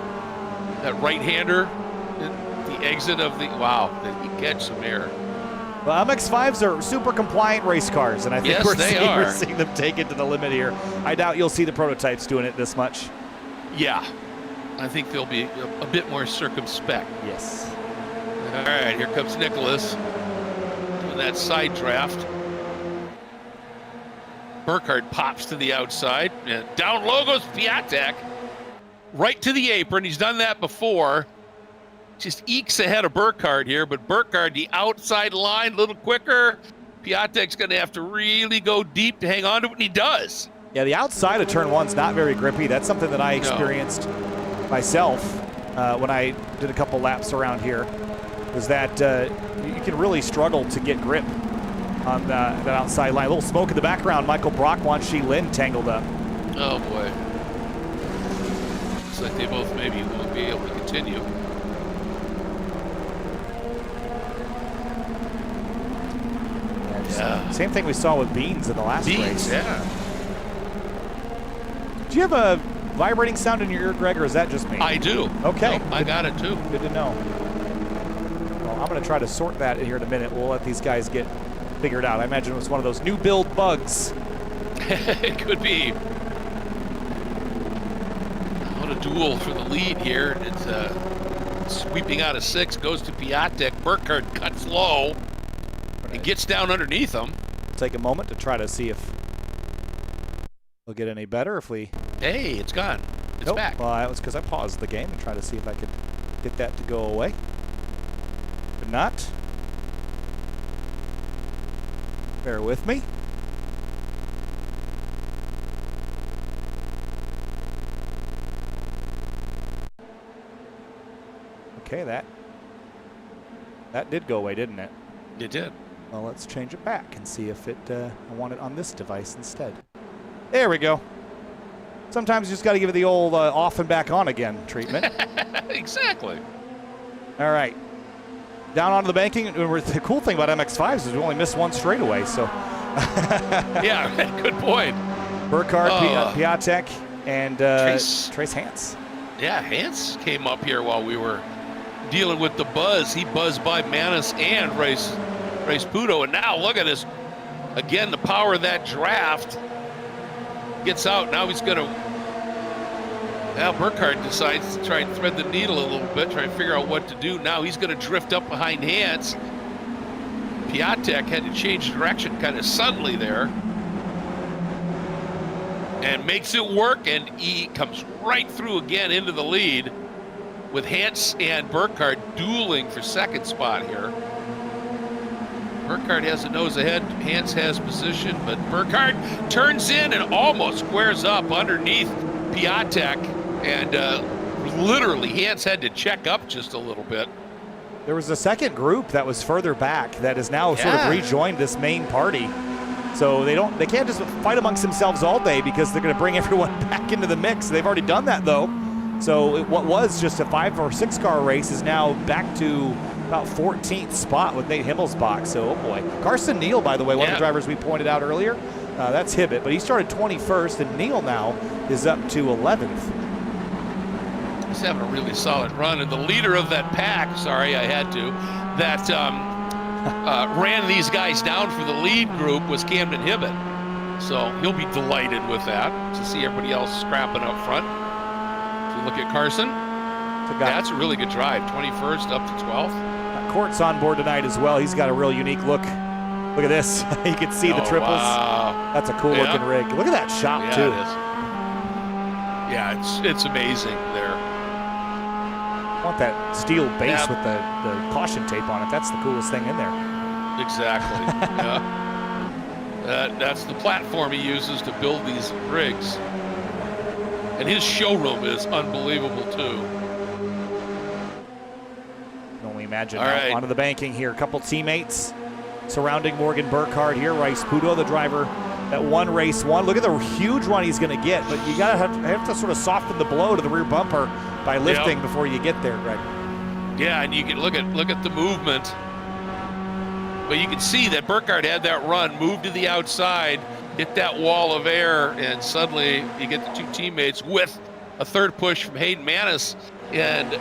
[SPEAKER 1] right-hander? The exit of the... Wow, did he catch some air?
[SPEAKER 2] Well, MX-5s are super compliant race cars, and I think
[SPEAKER 1] Yes,
[SPEAKER 2] we're seeing them take it to the limit here. I doubt you'll see the prototypes doing it this much.
[SPEAKER 1] Yeah, I think they'll be a bit more circumspect.
[SPEAKER 2] Yes.
[SPEAKER 1] All right, here comes Nicholas doing that side draft. Burkhardt pops to the outside, and down low goes Piatek. Right to the apron. He's done that before. Just ekes ahead of Burkhardt here, but Burkhardt, the outside line, a little quicker. Piatek's going to have to really go deep to hang on to it, and he does.
[SPEAKER 2] Yeah, the outside of turn one's not very grippy. That's something that I experienced myself when I did a couple laps around here, was that you can really struggle to get grip on that outside line. A little smoke in the background. Michael Brock wants Shi Lin tangled up.
[SPEAKER 1] Oh, boy. Looks like they both maybe won't be able to continue. Yeah.
[SPEAKER 2] Same thing we saw with Beans in the last race.
[SPEAKER 1] Yeah.
[SPEAKER 2] Do you have a vibrating sound in your ear, Greg, or is that just me?
[SPEAKER 1] I do.
[SPEAKER 2] Okay.
[SPEAKER 1] Nope, I got it too.
[SPEAKER 2] Good to know. Well, I'm going to try to sort that here in a minute. We'll let these guys get figured out. I imagine it was one of those new build bugs.
[SPEAKER 1] It could be. What a duel for the lead here. It's sweeping out of 6, goes to Piatek. Burkhardt cuts low and gets down underneath him.
[SPEAKER 2] Take a moment to try to see if we'll get any better if we...
[SPEAKER 1] Hey, it's gone. It's back.
[SPEAKER 2] Well, that was because I paused the game and tried to see if I could get that to go away. But not. Bear with me. Okay, that did go away, didn't it?
[SPEAKER 1] It did.
[SPEAKER 2] Well, let's change it back and see if it, I want it on this device instead. There we go. Sometimes you just got to give it the old off and back on again treatment.
[SPEAKER 1] Exactly.
[SPEAKER 2] All right. Down onto the banking. The cool thing about MX-5s is we only missed one straightaway, so.
[SPEAKER 1] Yeah, good point.
[SPEAKER 2] Burkhardt, Piatek, and Trace Hance.
[SPEAKER 1] Yeah, Hance came up here while we were dealing with the buzz. He buzzed by Manis and Race Puto, and now look at this. Again, the power of that draft gets out. Now he's going to. Now Burkhardt decides to try and thread the needle a little bit, try and figure out what to do. Now he's going to drift up behind Hance. Piatek had to change direction kind of suddenly there, and makes it work, and he comes right through again into the lead with Hance and Burkhardt dueling for second spot here. Burkhardt has the nose ahead, Hance has position, but Burkhardt turns in and almost squares up underneath Piatek, and literally Hance had to check up just a little bit.
[SPEAKER 2] There was a second group that was further back that has now sort of rejoined this main party. So they can't just fight amongst themselves all day because they're going to bring everyone back into the mix. They've already done that though. So what was just a 5 or 6 car race is now back to about 14th spot with Nate Himmelsbach. So, oh boy. Carson Neal, by the way, one of the drivers we pointed out earlier, that's Hibbett, but he started 21st, and Neal now is up to 11th.
[SPEAKER 1] He's having a really solid run, and the leader of that pack, sorry, I had to, that ran these guys down for the lead group was Camden Hibbett. So he'll be delighted with that, to see everybody else scrapping up front. If you look at Carson, that's a really good drive, 21st up to 12th.
[SPEAKER 2] Court's on board tonight as well. He's got a real unique look. Look at this. You can see the triples.
[SPEAKER 1] Wow.
[SPEAKER 2] That's a cool looking rig. Look at that shop too.
[SPEAKER 1] It is. Yeah, it's amazing there.
[SPEAKER 2] I want that steel base with the caution tape on it. That's the coolest thing in there.
[SPEAKER 1] Exactly. Yeah. That's the platform he uses to build these rigs. And his showroom is unbelievable too.
[SPEAKER 2] Can only imagine.
[SPEAKER 1] All right.
[SPEAKER 2] Onto the banking here. A couple teammates surrounding Morgan Burkhardt here. Rice Puto, the driver that won race 1. Look at the huge one he's going to get, but you gotta have to sort of soften the blow to the rear bumper by lifting before you get there, Greg.
[SPEAKER 1] Yeah, and you can look at the movement. But you can see that Burkhardt had that run, moved to the outside, hit that wall of air, and suddenly you get the 2 teammates with a third push from Hayden Manis. And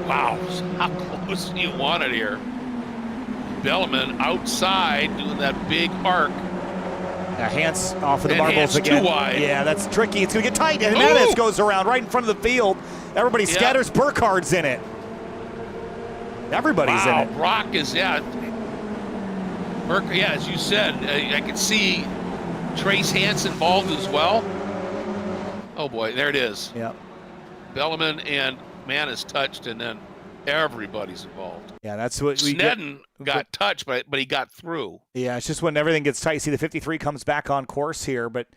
[SPEAKER 1] Wow, how close do you want it here? Bellman outside doing that big arc.
[SPEAKER 2] Hands off of the
[SPEAKER 1] And
[SPEAKER 2] marbles
[SPEAKER 1] hands
[SPEAKER 2] again.
[SPEAKER 1] too wide.
[SPEAKER 2] Yeah, that's tricky. It's going to get tight. And Jimenez goes around right in front of the field. Everybody scatters. Burkhardt's in it. Everybody's in it.
[SPEAKER 1] Brock is, as you said, I can see Trace Hansen involved as well. Oh boy, there it is.
[SPEAKER 2] Yeah.
[SPEAKER 1] Bellman and Manis touched, and then everybody's involved.
[SPEAKER 2] Yeah, that's what we
[SPEAKER 1] Snedden got touched, but he got through.
[SPEAKER 2] Yeah, it's just when everything gets tight. See, the 53 comes back on course here, but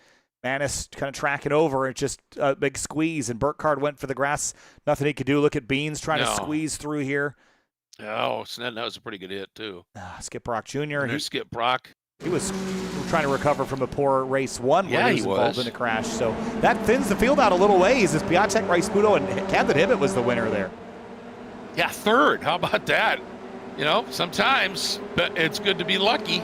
[SPEAKER 2] Manis kind of tracking over. It's just a big squeeze, and Burkhardt went for the grass. Nothing he could do. Look at Beans trying to squeeze through here.
[SPEAKER 1] Oh, Snedden, that was a pretty good hit, too.
[SPEAKER 2] Skip Brock Jr.
[SPEAKER 1] Skip Brock.
[SPEAKER 2] He was trying to recover from a poor race one where he was involved in a crash. So that thins the field out a little ways as Piatek, Rice-Puto, and Camden Hibbett was the winner there.
[SPEAKER 1] Yeah, third. How about that? You know, sometimes it's good to be lucky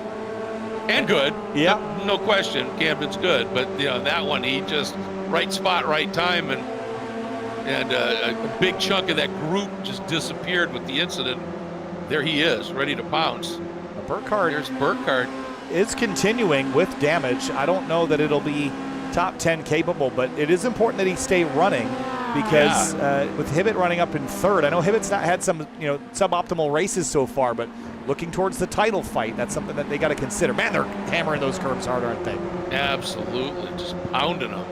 [SPEAKER 1] and good.
[SPEAKER 2] Yeah.
[SPEAKER 1] No question, Camden's good. But, that one, he just right spot, right time, and a big chunk of that group just disappeared with the incident. There he is, ready to pounce.
[SPEAKER 2] There's
[SPEAKER 1] Burkhardt.
[SPEAKER 2] Is continuing with damage. I don't know that it'll be top 10 capable, but it is important that he stay running because with Hibbett running up in third, I know Hibbett's not had some suboptimal races so far, but looking towards the title fight, that's something that they got to consider. Man, they're hammering those curbs hard, aren't they?
[SPEAKER 1] Absolutely, just pounding them.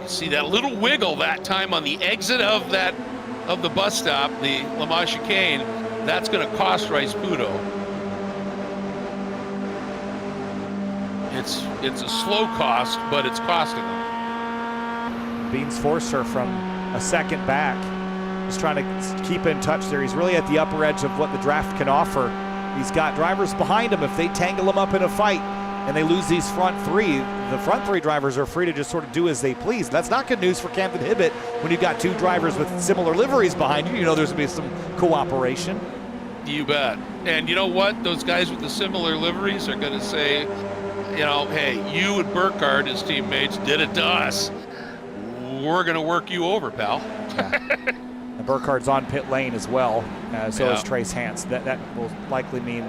[SPEAKER 1] You see that little wiggle that time on the exit of the bus stop, the Lamar chicane. That's going to cost Rice-Puto. It's a slow cost, but it's costing them.
[SPEAKER 2] Beans forced her from a second back. He's trying to keep in touch there. He's really at the upper edge of what the draft can offer. He's got drivers behind him. If they tangle him up in a fight and they lose these front three, the front three drivers are free to just sort of do as they please. That's not good news for Camden Hibbett when you've got two drivers with similar liveries behind you. You know there's going to be some cooperation.
[SPEAKER 1] You bet. And you know what? Those guys with the similar liveries are going to say, hey, you and Burkhardt, his teammates, did it to us. We're going to work you over, pal.
[SPEAKER 2] And Burkhardt's on pit lane as well. So is Trace Hansen. That will likely mean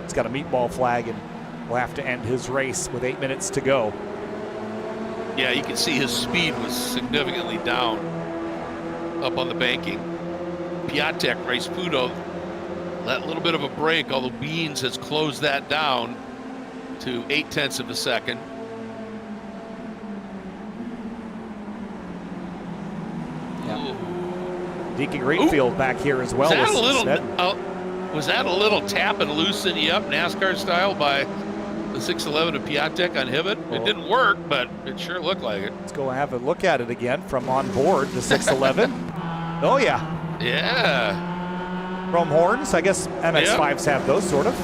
[SPEAKER 2] he's got a meatball flag and will have to end his race with 8 minutes to go.
[SPEAKER 1] Yeah, you can see his speed was significantly down up on the banking. Piatek, Rice-Puto, that little bit of a break, although Beans has closed that down to 0.8 of a second.
[SPEAKER 2] Deacon Greenfield back here as well.
[SPEAKER 1] Was that a little tap and loosen you up NASCAR style by the 611 of Piatek on Hibbett? It didn't work, but it sure looked like it.
[SPEAKER 2] Let's go have a look at it again from on board the 611. Oh yeah.
[SPEAKER 1] Yeah.
[SPEAKER 2] Chrome horns. I guess MX-5s have those sort of.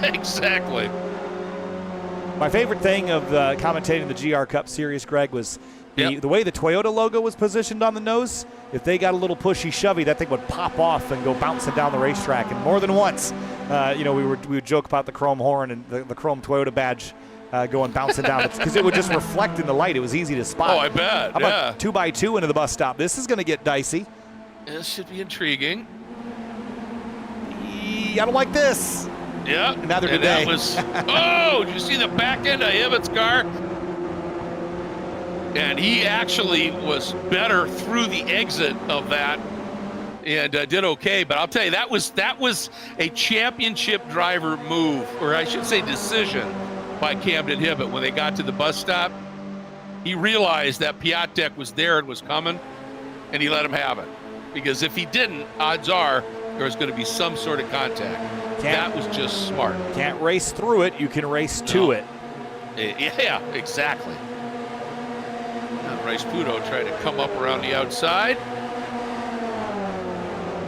[SPEAKER 1] Exactly.
[SPEAKER 2] My favorite thing of commentating the GR Cup Series, Greg, was the way the Toyota logo was positioned on the nose. If they got a little pushy shovey, that thing would pop off and go bouncing down the racetrack. And more than once, we would joke about the chrome horn and the chrome Toyota badge going bouncing down because it would just reflect in the light. It was easy to spot.
[SPEAKER 1] Oh, I bet.
[SPEAKER 2] How about 2x2 into the bus stop? This is going to get dicey.
[SPEAKER 1] This should be intriguing.
[SPEAKER 2] I don't like this.
[SPEAKER 1] Yeah.
[SPEAKER 2] Neither did they.
[SPEAKER 1] Did you see the back end of Hibbett's car? And he actually was better through the exit of that and did okay. But I'll tell you, that was a championship driver move, or I should say decision, by Camden Hibbett. When they got to the bus stop, he realized that Piatek was there and was coming, and he let him have it. Because if he didn't, odds are there was going to be some sort of contact. That was just smart.
[SPEAKER 2] Can't race through it. You can race to it.
[SPEAKER 1] Yeah, exactly. Rice-Puto trying to come up around the outside.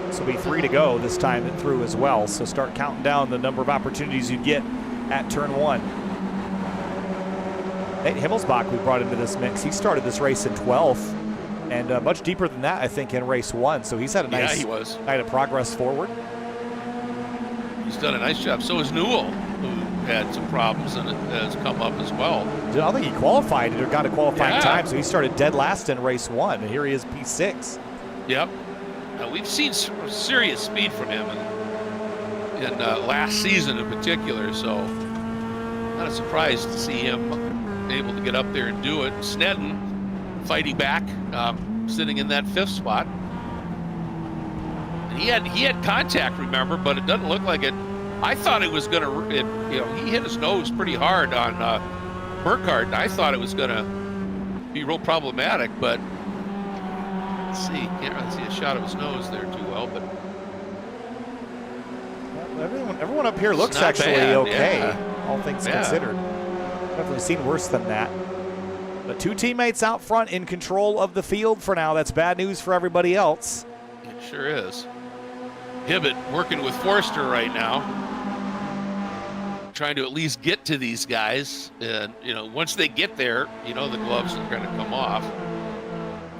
[SPEAKER 2] This will be 3 to go this time through as well. So start counting down the number of opportunities you get at turn 1. Nate Himmelsbach we brought into this mix. He started this race in 12th and much deeper than that, I think, in race 1. So he's had a nice night of progress forward.
[SPEAKER 1] He's done a nice job. So is Newell, who had some problems and has come up as well.
[SPEAKER 2] I don't think he qualified or got a qualifying time, so he started dead last in race 1, and here he is P6.
[SPEAKER 1] Yep. We've seen serious speed from him in last season in particular, so not a surprise to see him able to get up there and do it. Snedden fighting back, sitting in that 5th spot. And he had contact, remember, but it doesn't look like it. I thought it was going to, he hit his nose pretty hard on Burkhardt. I thought it was going to be real problematic, but let's see. Can't really see a shot of his nose there too well, but
[SPEAKER 2] everyone up here looks actually
[SPEAKER 1] bad,
[SPEAKER 2] okay,
[SPEAKER 1] yeah.
[SPEAKER 2] all things considered. Definitely seen worse than that. But 2 teammates out front in control of the field for now. That's bad news for everybody else.
[SPEAKER 1] It sure is. Hibbett working with Forster right now, trying to at least get to these guys. And, once they get there, the gloves are going to come off.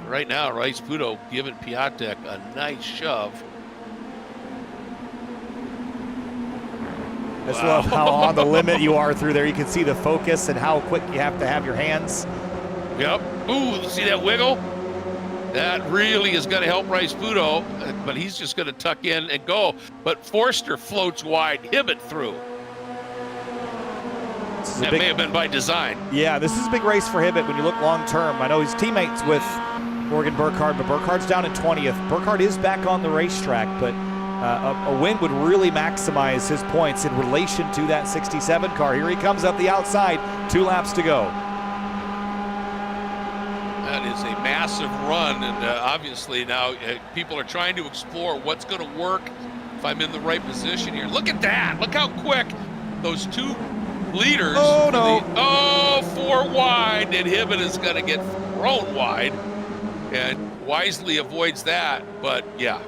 [SPEAKER 1] Right now, Rice Puto giving Piatek a nice shove.
[SPEAKER 2] I just love how on the limit you are through there. You can see the focus and how quick you have to have your hands.
[SPEAKER 1] Yep. Ooh, see that wiggle? That really is going to help Rice Puto, but he's just going to tuck in and go. But Forster floats wide, Hibbett through. That may have been by design.
[SPEAKER 2] Yeah, this is a big race for Hibbett when you look long term. I know he's teammates with Morgan Burkhardt, but Burkhardt's down in 20th. Burkhardt is back on the racetrack, but a win would really maximize his points in relation to that 67 car. Here he comes up the outside, 2 laps to go.
[SPEAKER 1] That is a massive run, and obviously now people are trying to explore what's going to work if I'm in the right position here. Look at that. Look how quick those 2 leaders.
[SPEAKER 2] Oh, no.
[SPEAKER 1] 4 wide, and Hibbett is going to get thrown wide and wisely avoids that, but yeah.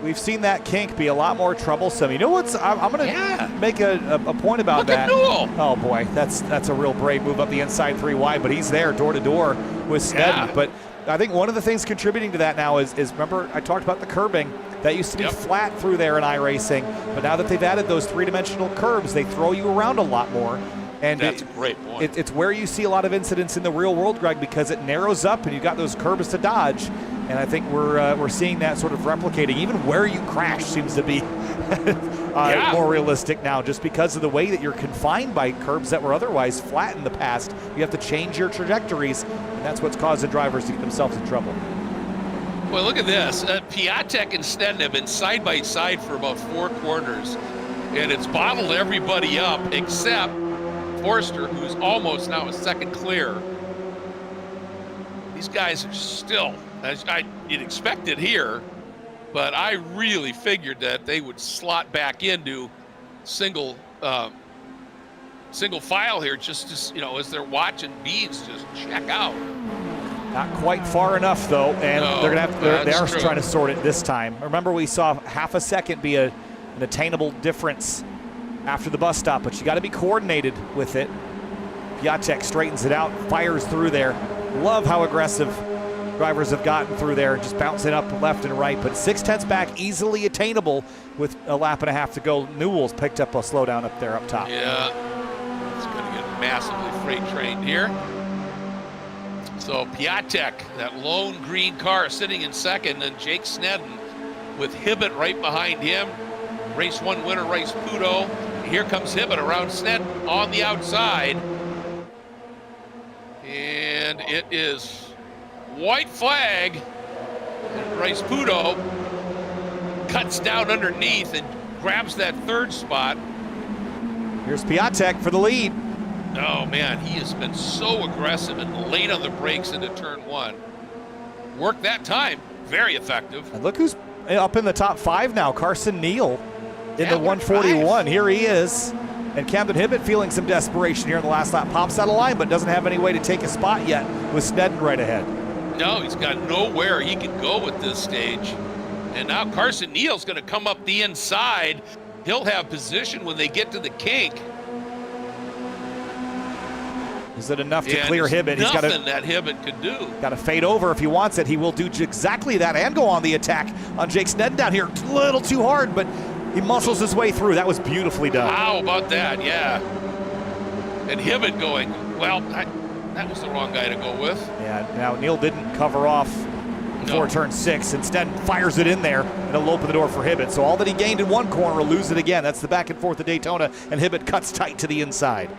[SPEAKER 2] We've seen that kink be a lot more troublesome. You know what's? I'm going to make a point about that.
[SPEAKER 1] Newell.
[SPEAKER 2] Oh boy, that's a real brave move up the inside 3 wide, but he's there door to door with Snedden.
[SPEAKER 1] Yeah.
[SPEAKER 2] But I think one of the things contributing to that now is remember I talked about the curbing that used to be flat through there in iRacing, but now that they've added those 3-dimensional curbs, they throw you around a lot more. And
[SPEAKER 1] that's a great point.
[SPEAKER 2] It's where you see a lot of incidents in the real world, Greg, because it narrows up and you've got those curbs to dodge. And I think we're seeing that sort of replicating. Even where you crash seems to be more realistic now, just because of the way that you're confined by curbs that were otherwise flat in the past. You have to change your trajectories, and that's what's causing drivers to get themselves in trouble.
[SPEAKER 1] Well, look at this. Piatek and Snedden have been side by side for about 4 quarters, and it's bottled everybody up except Forster, who's almost now a second clear. These guys are still, as you'd expect it here, but I really figured that they would slot back into single file here, just as they're watching Beans just check out.
[SPEAKER 2] Not quite far enough though, and they're gonna have to, they are trying to sort it this time. Remember, we saw half a second be an attainable difference after the bus stop, but you got to be coordinated with it. Piatek straightens it out, fires through there. Love how aggressive drivers have gotten through there, just bouncing up left and right, but 6/10 back, easily attainable with a lap and a half to go. Newell's picked up a slowdown up there up top.
[SPEAKER 1] Yeah, it's going to get massively freight trained here. So Piatek, that lone green car sitting in second, and Jake Snedden with Hibbett right behind him. Race 1 winner, Rice Puto. Here comes Hibbett around Snedden on the outside. And it is white flag. And Rice Puto cuts down underneath and grabs that 3rd spot.
[SPEAKER 2] Here's Piatek for the lead.
[SPEAKER 1] Oh man, he has been so aggressive and late on the brakes into turn 1. Worked that time, very effective.
[SPEAKER 2] And look who's up in the top 5 now, Carson Neal in the 141. Here he is. And Camden Hibbett feeling some desperation here in the last lap. Pops out of line, but doesn't have any way to take a spot yet with Snedden right ahead.
[SPEAKER 1] No, he's got nowhere he can go at this stage. And now Carson Neal's going to come up the inside. He'll have position when they get to the kink.
[SPEAKER 2] Is it enough to clear Hibbett?
[SPEAKER 1] He's got nothing that Hibbett could do.
[SPEAKER 2] Got to fade over if he wants it. He will do exactly that and go on the attack on Jake Snedden down here. A little too hard, but he muscles his way through. That was beautifully done.
[SPEAKER 1] How about that? Yeah. And Hibbett going, well, that was the wrong guy to go with.
[SPEAKER 2] Yeah, now Neal didn't cover off before turn 6. Instead, fires it in there, and it'll open the door for Hibbett. So all that he gained in one corner will lose it again. That's the back and forth of Daytona, and Hibbett cuts tight to the inside.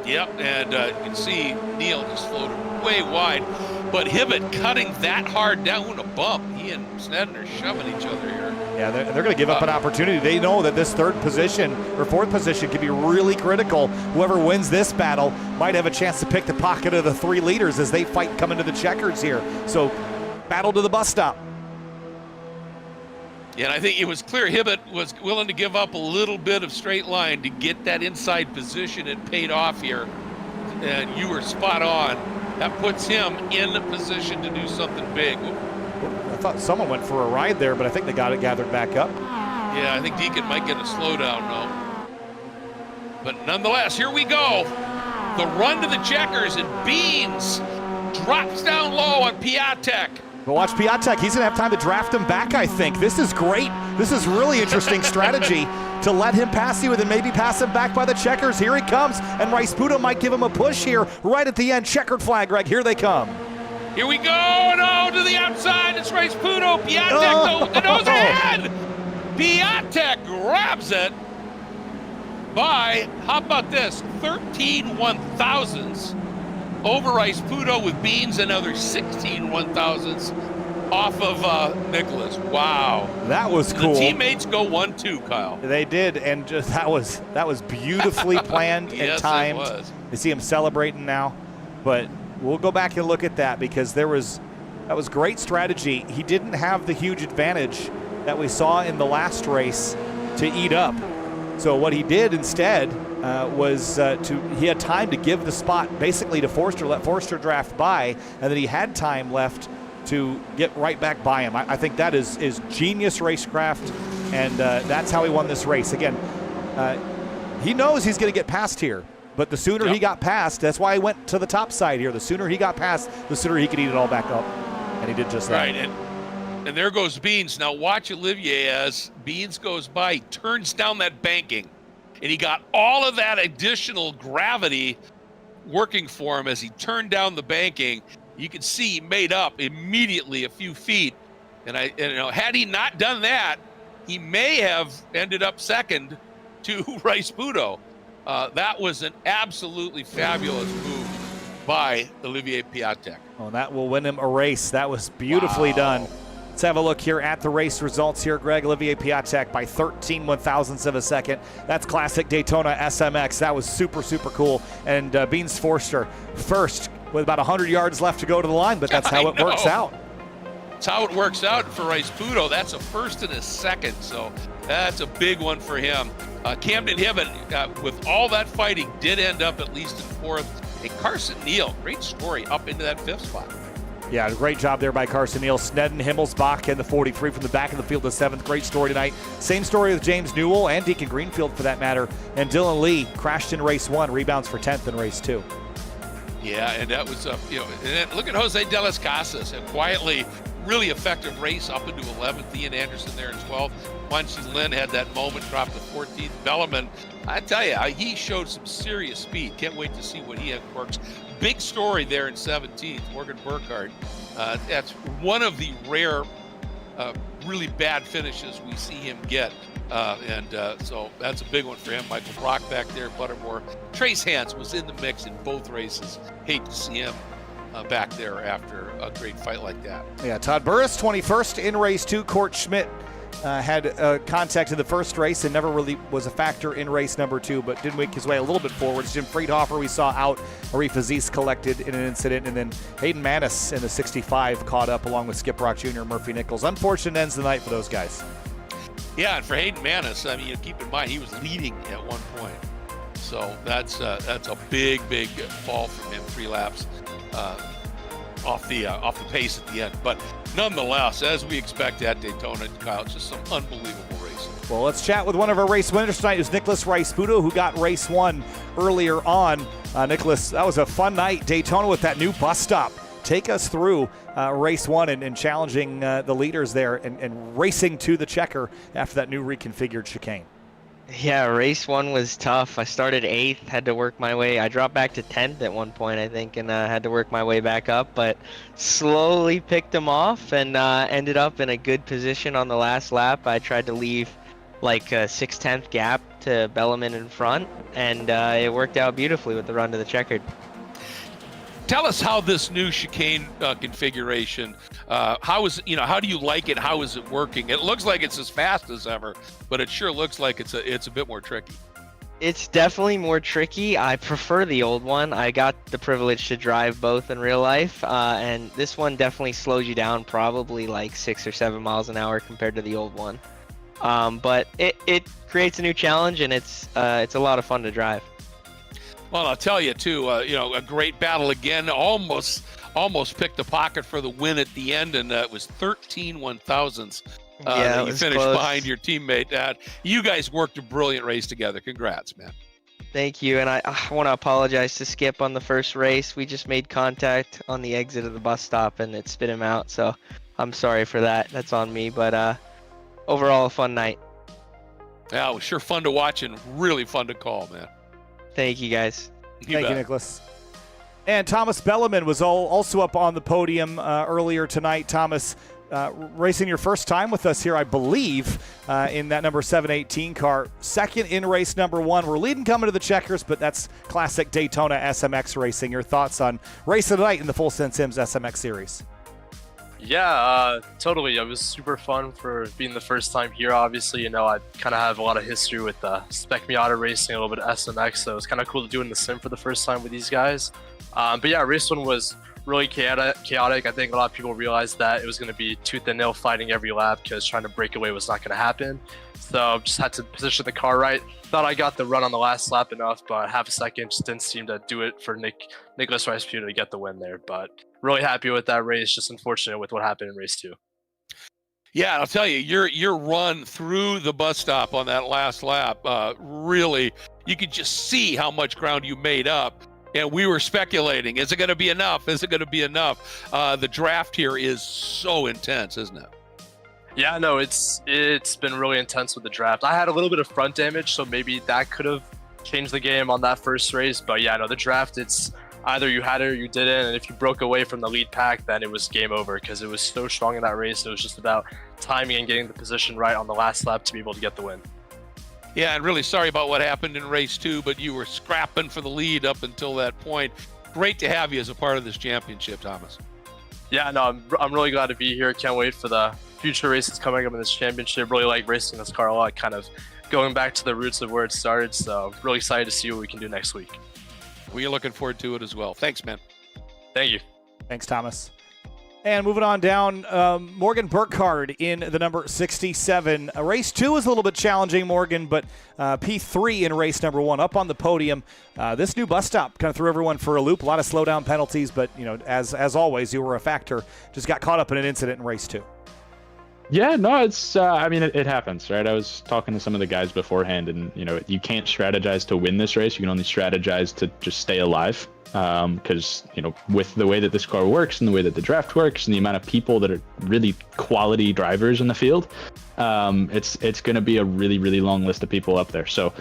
[SPEAKER 1] Yep, and you can see Neal just floated way wide, but Hibbett cutting that hard down a bump. He and Sneddon are shoving each other here.
[SPEAKER 2] Yeah, they're going to give up an opportunity. They know that this third position or fourth position can be really critical. Whoever wins this battle might have a chance to pick the pocket of the 3 leaders as they fight coming to the checkers here. So battle to the bus stop.
[SPEAKER 1] Yeah, and I think it was clear Hibbett was willing to give up a little bit of straight line to get that inside position. It paid off here, and you were spot on. That puts him in a position to do something big.
[SPEAKER 2] I thought someone went for a ride there, but I think they got it gathered back up.
[SPEAKER 1] Yeah, I think Deacon might get a slowdown now. But nonetheless, here we go. The run to the checkers, and Beans drops down low on Piatek.
[SPEAKER 2] But watch Piatek, he's gonna have time to draft him back, I think. This is great. This is really interesting strategy to let him pass you and then maybe pass him back by the checkers. Here he comes, and Rice Puto might give him a push here right at the end. Checkered flag, Greg, here they come.
[SPEAKER 1] Here we go, no, to the outside, it's Rice Puto. Piatek, the nose ahead. Piatek grabs it by, how about this, 13 1,000ths over Rice Puto, with Beans another 16 1,000ths off of Nicholas. Wow.
[SPEAKER 2] That was cool.
[SPEAKER 1] The teammates go 1-2, Kyle.
[SPEAKER 2] They did, and just that was beautifully planned and timed.
[SPEAKER 1] It was.
[SPEAKER 2] You see him celebrating now, but we'll go back and look at that because that was great strategy. He didn't have the huge advantage that we saw in the last race to eat up. So what he did instead was he had time to give the spot basically to Forster, let Forster draft by, and then he had time left to get right back by him. I think that is genius racecraft, and that's how he won this race. Again, he knows he's going to get past here, but the sooner he got past, that's why he went to the top side here. The sooner he got past, the sooner he could eat it all back up, and he did just that.
[SPEAKER 1] Right, and there goes Beans. Now watch Olivier as Beans goes by, he turns down that banking, and he got all of that additional gravity working for him as he turned down the banking. You can see he made up immediately a few feet, and had he not done that, he may have ended up second to Rice Puto. That was an absolutely fabulous move by Olivier Piatek.
[SPEAKER 2] Oh, and that will win him a race. That was beautifully done. Let's have a look here at the race results here. Greg, Olivier Piatek by 13 1,000ths of a second. That's classic Daytona SMX. That was super, super cool. And Beans Forster first with about 100 yards left to go to the line, but that's how it works out.
[SPEAKER 1] That's how it works out for Rice Puto. That's a first and a second, so that's a big one for him. Camden Hibbett, with all that fighting, did end up at least in fourth. And Carson Neal, great story, up into that fifth spot.
[SPEAKER 2] Yeah, great job there by Carson Neal. Sneddon Himmelsbach in the 43 from the back of the field to seventh. Great story tonight. Same story with James Newell and Deacon Greenfield for that matter. And Dylan Lee crashed in race 1, rebounds for 10th in race 2.
[SPEAKER 1] Yeah, and that was, and then look at Jose De Las Casas, and quietly, really effective race up into 11th. Ian Anderson there in 12th. Quincy Lynn had that moment, dropped to 14th. Bellarmine, I tell you, he showed some serious speed. Can't wait to see what he works. Big story there in 17th, Morgan Burkhardt. That's one of the rare, really bad finishes we see him get. So that's a big one for him. Michael Brock back there, Buttermore. Trace Hans was in the mix in both races. Hate to see him back there after a great fight like that.
[SPEAKER 2] Yeah, Todd Burris, 21st in race 2. Court Schmidt had contact in the first race and never really was a factor in race number 2, but did make his way a little bit forwards. Jim Friedhofer we saw out. Arif Aziz collected in an incident, and then Hayden Manis in the 65 caught up along with Skip Rock Jr. and Murphy Nichols. Unfortunate ends the night for those guys.
[SPEAKER 1] Yeah, and for Hayden Manis, I mean, keep in mind he was leading at one point, so that's a big fall from him. 3 laps off the pace at the end, but nonetheless, as we expect at Daytona, Kyle, just some unbelievable racing.
[SPEAKER 2] Well, let's chat with one of our race winners tonight, who's Nicholas Rice Puto, who got race 1 earlier on. Nicholas, that was a fun night. Daytona with that new bus stop. Take us through race 1 and challenging the leaders there and racing to the checker after that new reconfigured chicane.
[SPEAKER 3] Yeah, race 1 was tough. I started 8th, had to work my way. I dropped back to 10th at one point, I think, and had to work my way back up, but slowly picked them off and ended up in a good position on the last lap. I tried to leave like a 6/10 gap to Bellarmine in front, and it worked out beautifully with the run to the checkered.
[SPEAKER 1] Tell us how this new chicane configuration, how do you like it? How is it working? It looks like it's as fast as ever, but it sure looks like it's a bit more tricky.
[SPEAKER 3] It's definitely more tricky. I prefer the old one. I got the privilege to drive both in real life, and this one definitely slows you down probably like 6 or 7 miles an hour compared to the old one. But it creates a new challenge, and it's a lot of fun to drive.
[SPEAKER 1] Well, I'll tell you too, a great battle again. Almost picked the pocket for the win at the end, and it was 13 1/1000ths.
[SPEAKER 3] Yeah,
[SPEAKER 1] you finished
[SPEAKER 3] close
[SPEAKER 1] behind your teammate. You guys worked a brilliant race together. Congrats, man.
[SPEAKER 3] Thank you, and I want to apologize to Skip on the first race. We just made contact on the exit of the bus stop, and it spit him out. So I'm sorry for that. That's on me. But overall, a fun night.
[SPEAKER 1] Yeah, it was sure fun to watch and really fun to call, man.
[SPEAKER 3] Thank you, guys.
[SPEAKER 2] Thank you, Nicholas. And Thomas Bellarmine was also up on the podium earlier tonight. Thomas, racing your first time with us here, I believe, in that number 718 car. Second in race number 1. We're leading coming to the checkers, but that's classic Daytona SMX racing. Your thoughts on racing tonight in the Full Send Sims SMX Series?
[SPEAKER 4] Yeah, totally. It was super fun for being the first time here. Obviously, I kind of have a lot of history with Spec Miata racing, a little bit of SMX, so it's kind of cool to do in the sim for the first time with these guys. But yeah, race 1 was really chaotic. I think a lot of people realized that it was going to be tooth and nail fighting every lap because trying to break away was not going to happen. So just had to position the car right. Thought I got the run on the last lap enough, but half a second just didn't seem to do it for Nicholas Rice-Puto to get the win there. But really happy with that race. Just unfortunate with what happened in race 2.
[SPEAKER 1] Yeah, I'll tell you, your run through the bus stop on that last lap, really, you could just see how much ground you made up. And we were speculating, is it going to be enough? Is it going to be enough? The draft here is so intense, isn't it?
[SPEAKER 4] Yeah, no, it's been really intense with the draft. I had a little bit of front damage, so maybe that could have changed the game on that first race. But yeah, no, the draft, it's either you had it or you didn't. And if you broke away from the lead pack, then it was game over because it was so strong in that race. It was just about timing and getting the position right on the last lap to be able to get the win.
[SPEAKER 1] Yeah, and really sorry about what happened in race 2, but you were scrapping for the lead up until that point. Great to have you as a part of this championship, Thomas.
[SPEAKER 4] Yeah, no, I'm really glad to be here. Can't wait for the future races coming up in this championship. Really like racing this car a lot, kind of going back to the roots of where it started. So really excited to see what we can do next week.
[SPEAKER 1] We're looking forward to it as well. Thanks, man.
[SPEAKER 4] Thank you.
[SPEAKER 2] Thanks, Thomas. And moving on down, Morgan Burkhardt in the number 67. Race 2 was a little bit challenging, Morgan, but P3 in race number 1 up on the podium. This new bus stop kind of threw everyone for a loop. A lot of slowdown penalties, but as always, you were a factor. Just got caught up in an incident in race 2.
[SPEAKER 5] Yeah, no, it's, it happens, right? I was talking to some of the guys beforehand, and, you can't strategize to win this race. You can only strategize to just stay alive. Because, with the way that this car works and the way that the draft works and the amount of people that are really quality drivers in the field, it's going to be a really, really long list of people up there. So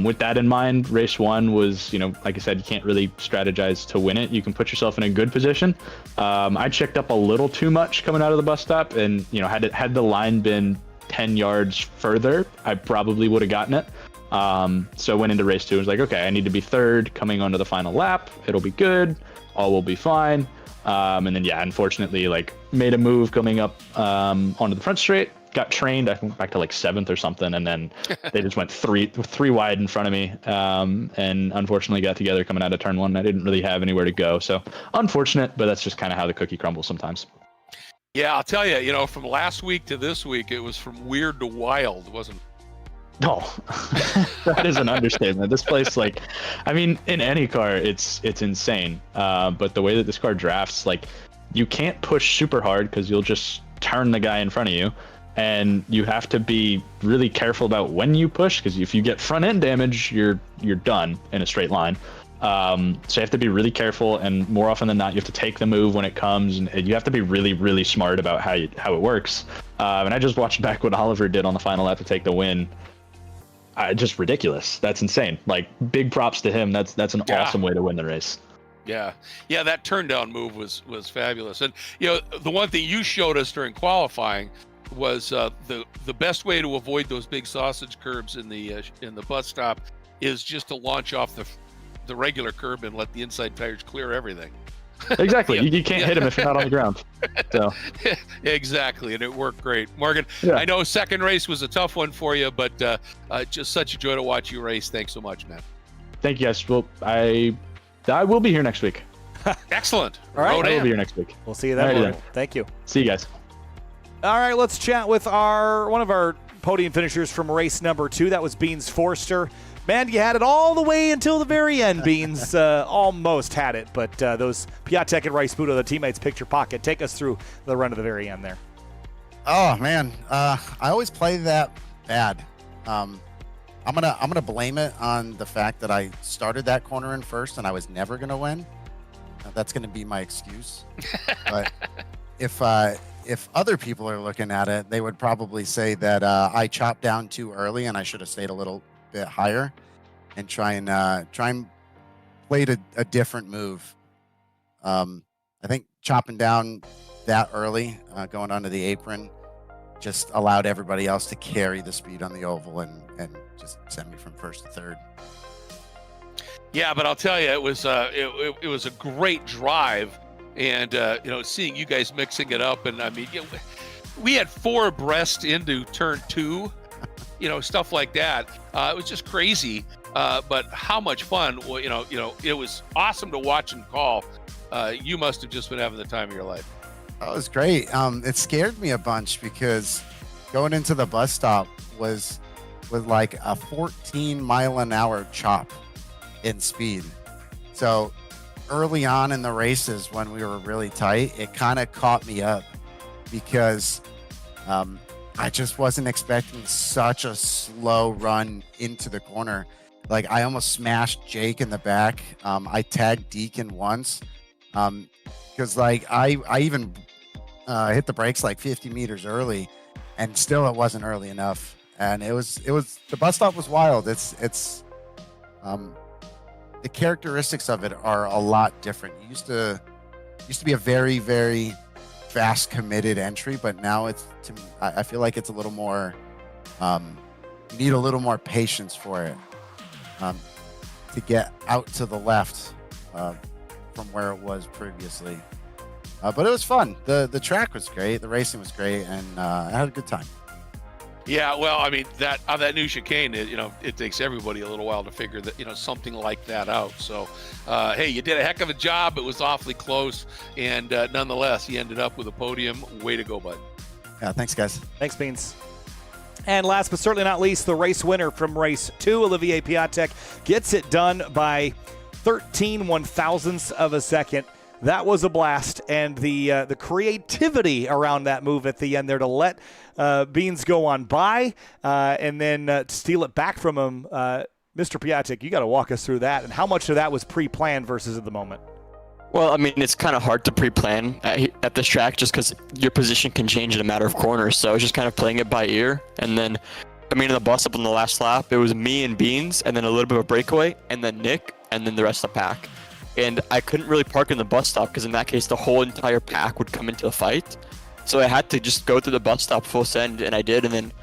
[SPEAKER 5] with that in mind, race 1 was, like I said, you can't really strategize to win it. You can put yourself in a good position. I checked up a little too much coming out of the bus stop, and, had the line been 10 yards further, I probably would have gotten it. So I went into race 2 and was like, okay, I need to be third coming onto the final lap. It'll be good. All will be fine. And then, unfortunately, made a move coming up onto the front straight, got trained, I think back to 7th or something. And then they just went three wide in front of me. And unfortunately got together coming out of turn 1. I didn't really have anywhere to go. So unfortunate, but that's just kind of how the cookie crumbles sometimes.
[SPEAKER 1] Yeah, I'll tell you, from last week to this week, it was from weird to wild, wasn't it?
[SPEAKER 5] No, that is an understatement. This place, in any car, it's insane. But the way that this car drafts, you can't push super hard because you'll just turn the guy in front of you. And you have to be really careful about when you push, because if you get front end damage, you're done in a straight line. So you have to be really careful, and more often than not, you have to take the move when it comes, and you have to be really, really smart about how it works. And I just watched back what Oliver did on the final lap to take the win. just ridiculous. That's insane. Like, big props to him. That's an awesome way to win the race.
[SPEAKER 1] Yeah, that turn down move was fabulous. And the one thing you showed us during qualifying was the best way to avoid those big sausage curbs in the bus stop is just to launch off the regular curb and let the inside tires clear everything.
[SPEAKER 5] Exactly. You can't hit him if you're not on the ground. So
[SPEAKER 1] exactly, and it worked great. Morgan, I know second race was a tough one for you, but just such a joy to watch you race. Thanks so much, man.
[SPEAKER 5] Thank you, guys. Well, I will be here next week.
[SPEAKER 1] Excellent.
[SPEAKER 2] All right.
[SPEAKER 5] I will be here next week.
[SPEAKER 2] We'll see you then. Morgan. Thank you.
[SPEAKER 5] See you guys.
[SPEAKER 2] All right, let's chat with one of our podium finishers from race number 2. That was Beans Forster. Man, you had it all the way until the very end, Beans. Almost had it, but those Piatek and Rice Budo, the teammates, picked your pocket. Take us through the run to the very end there.
[SPEAKER 6] Oh man, I always play that bad. I'm gonna blame it on the fact that I started that corner in first and I was never gonna win. That's gonna be my excuse. But if other people are looking at it, they would probably say that I chopped down too early and I should have stayed a little bit higher and try and play a different move. I think chopping down that early, going onto the apron, just allowed everybody else to carry the speed on the oval and just send me from first to third.
[SPEAKER 1] Yeah, but I'll tell you, it was a great drive, and seeing you guys mixing it up, and I mean, we had 4 abreast into turn 2, stuff like that. It was just crazy, but how much fun! Well, it was awesome to watch and call. You must have just been having the time of your life.
[SPEAKER 6] That was great. It scared me a bunch because going into the bus stop was like a 14-mile-an-hour chop in speed. So early on in the races when we were really tight, it kind of caught me up because I just wasn't expecting such a slow run into the corner. Like, I almost smashed Jake in the back. I tagged Deacon once because I even hit the brakes like 50 meters early, and still it wasn't early enough. And it was the bus stop was wild. It's the characteristics of it are a lot different. It used to be a very, very fast committed entry, but now I feel like it's a little more, you need a little more patience for it to get out to the left from where it was previously. But it was fun. The track was great. The racing was great, and I had a good time.
[SPEAKER 1] Yeah, well, I mean, that new chicane, it takes everybody a little while to figure that, something like that out. So, hey, you did a heck of a job. It was awfully close, and nonetheless, you ended up with a podium. Way to go, bud.
[SPEAKER 6] Yeah, thanks, guys.
[SPEAKER 2] Thanks, Beans. And last but certainly not least, the race winner from race 2, Olivier Piatek, gets it done by 13 one-thousandths of a second. That was a blast, and the creativity around that move at the end there to let Beans go on by and then steal it back from him. Mr. Piatek, you got to walk us through that, and how much of that was pre-planned versus at the moment?
[SPEAKER 7] Well, I mean, it's kind of hard to pre-plan at this track just because your position can change in a matter of corners. So I was just kind of playing it by ear. And then, I mean, in the bus up on the last lap, it was me and Beans, and then a little bit of a breakaway, and then Nick, and then the rest of the pack. And I couldn't really park in the bus stop because in that case, the whole entire pack would come into the fight. So I had to just go through the bus stop full send, and I did. And then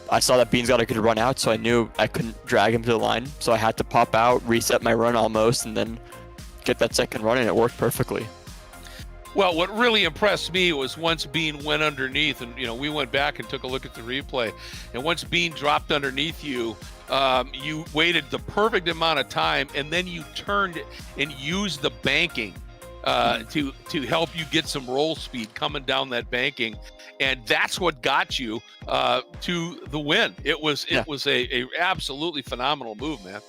[SPEAKER 7] I saw that Beans got a good run out, so I knew I couldn't drag him to the line. So I had to pop out, reset my run almost, and then get that second run, and it worked perfectly.
[SPEAKER 1] Well, what really impressed me was once Bean went underneath, and we went back and took a look at the replay, and once Bean dropped underneath you, you waited the perfect amount of time, and then you turned and used the banking to help you get some roll speed coming down that banking, and that's what got you to the win. It was a absolutely phenomenal move, man.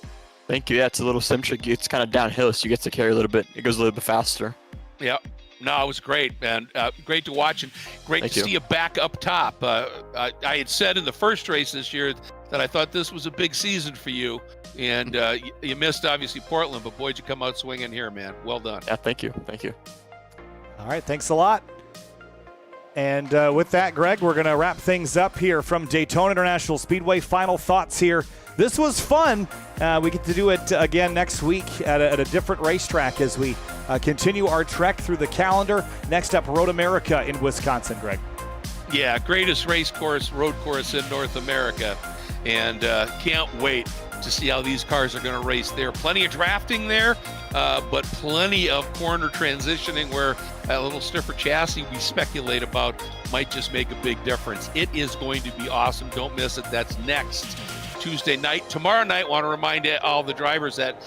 [SPEAKER 7] Thank you. Yeah, it's a little sim trick. It's kind of downhill, so you get to carry a little bit. It goes a little bit faster.
[SPEAKER 1] Yeah. No, it was great, man. Great to watch, and great to see you back up top. I had said in the first race this year that I thought this was a big season for you, and you missed, obviously, Portland, but boy, did you come out swinging here, man. Well done.
[SPEAKER 7] Yeah, thank you. Thank you.
[SPEAKER 2] All right, thanks a lot. And with that, Greg, we're going to wrap things up here from Daytona International Speedway. Final thoughts here this was fun. We get to do it again next week at a different racetrack as we continue our trek through the calendar. Next up, Road America in Wisconsin, Greg.
[SPEAKER 1] Yeah, greatest race course, road course in North America. And can't wait to see how these cars are going to race there. Plenty of drafting there, but plenty of corner transitioning where a little stiffer chassis we speculate about might just make a big difference. It is going to be awesome. Don't miss it. That's next Tuesday night. Tomorrow night, want to remind all the drivers that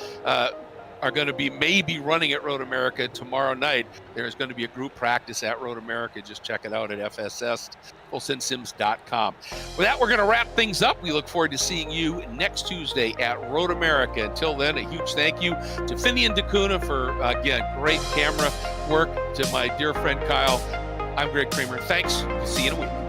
[SPEAKER 1] are going to be maybe running at Road America tomorrow night. There's going to be a group practice at Road America. Just check it out at FSS FullSendSims.com. With that, we're going to wrap things up. We look forward to seeing you next Tuesday at Road America. Until then, a huge thank you to Finian DeCuna for, again, great camera work. To my dear friend Kyle, I'm Greg Kramer. Thanks. See you in a week.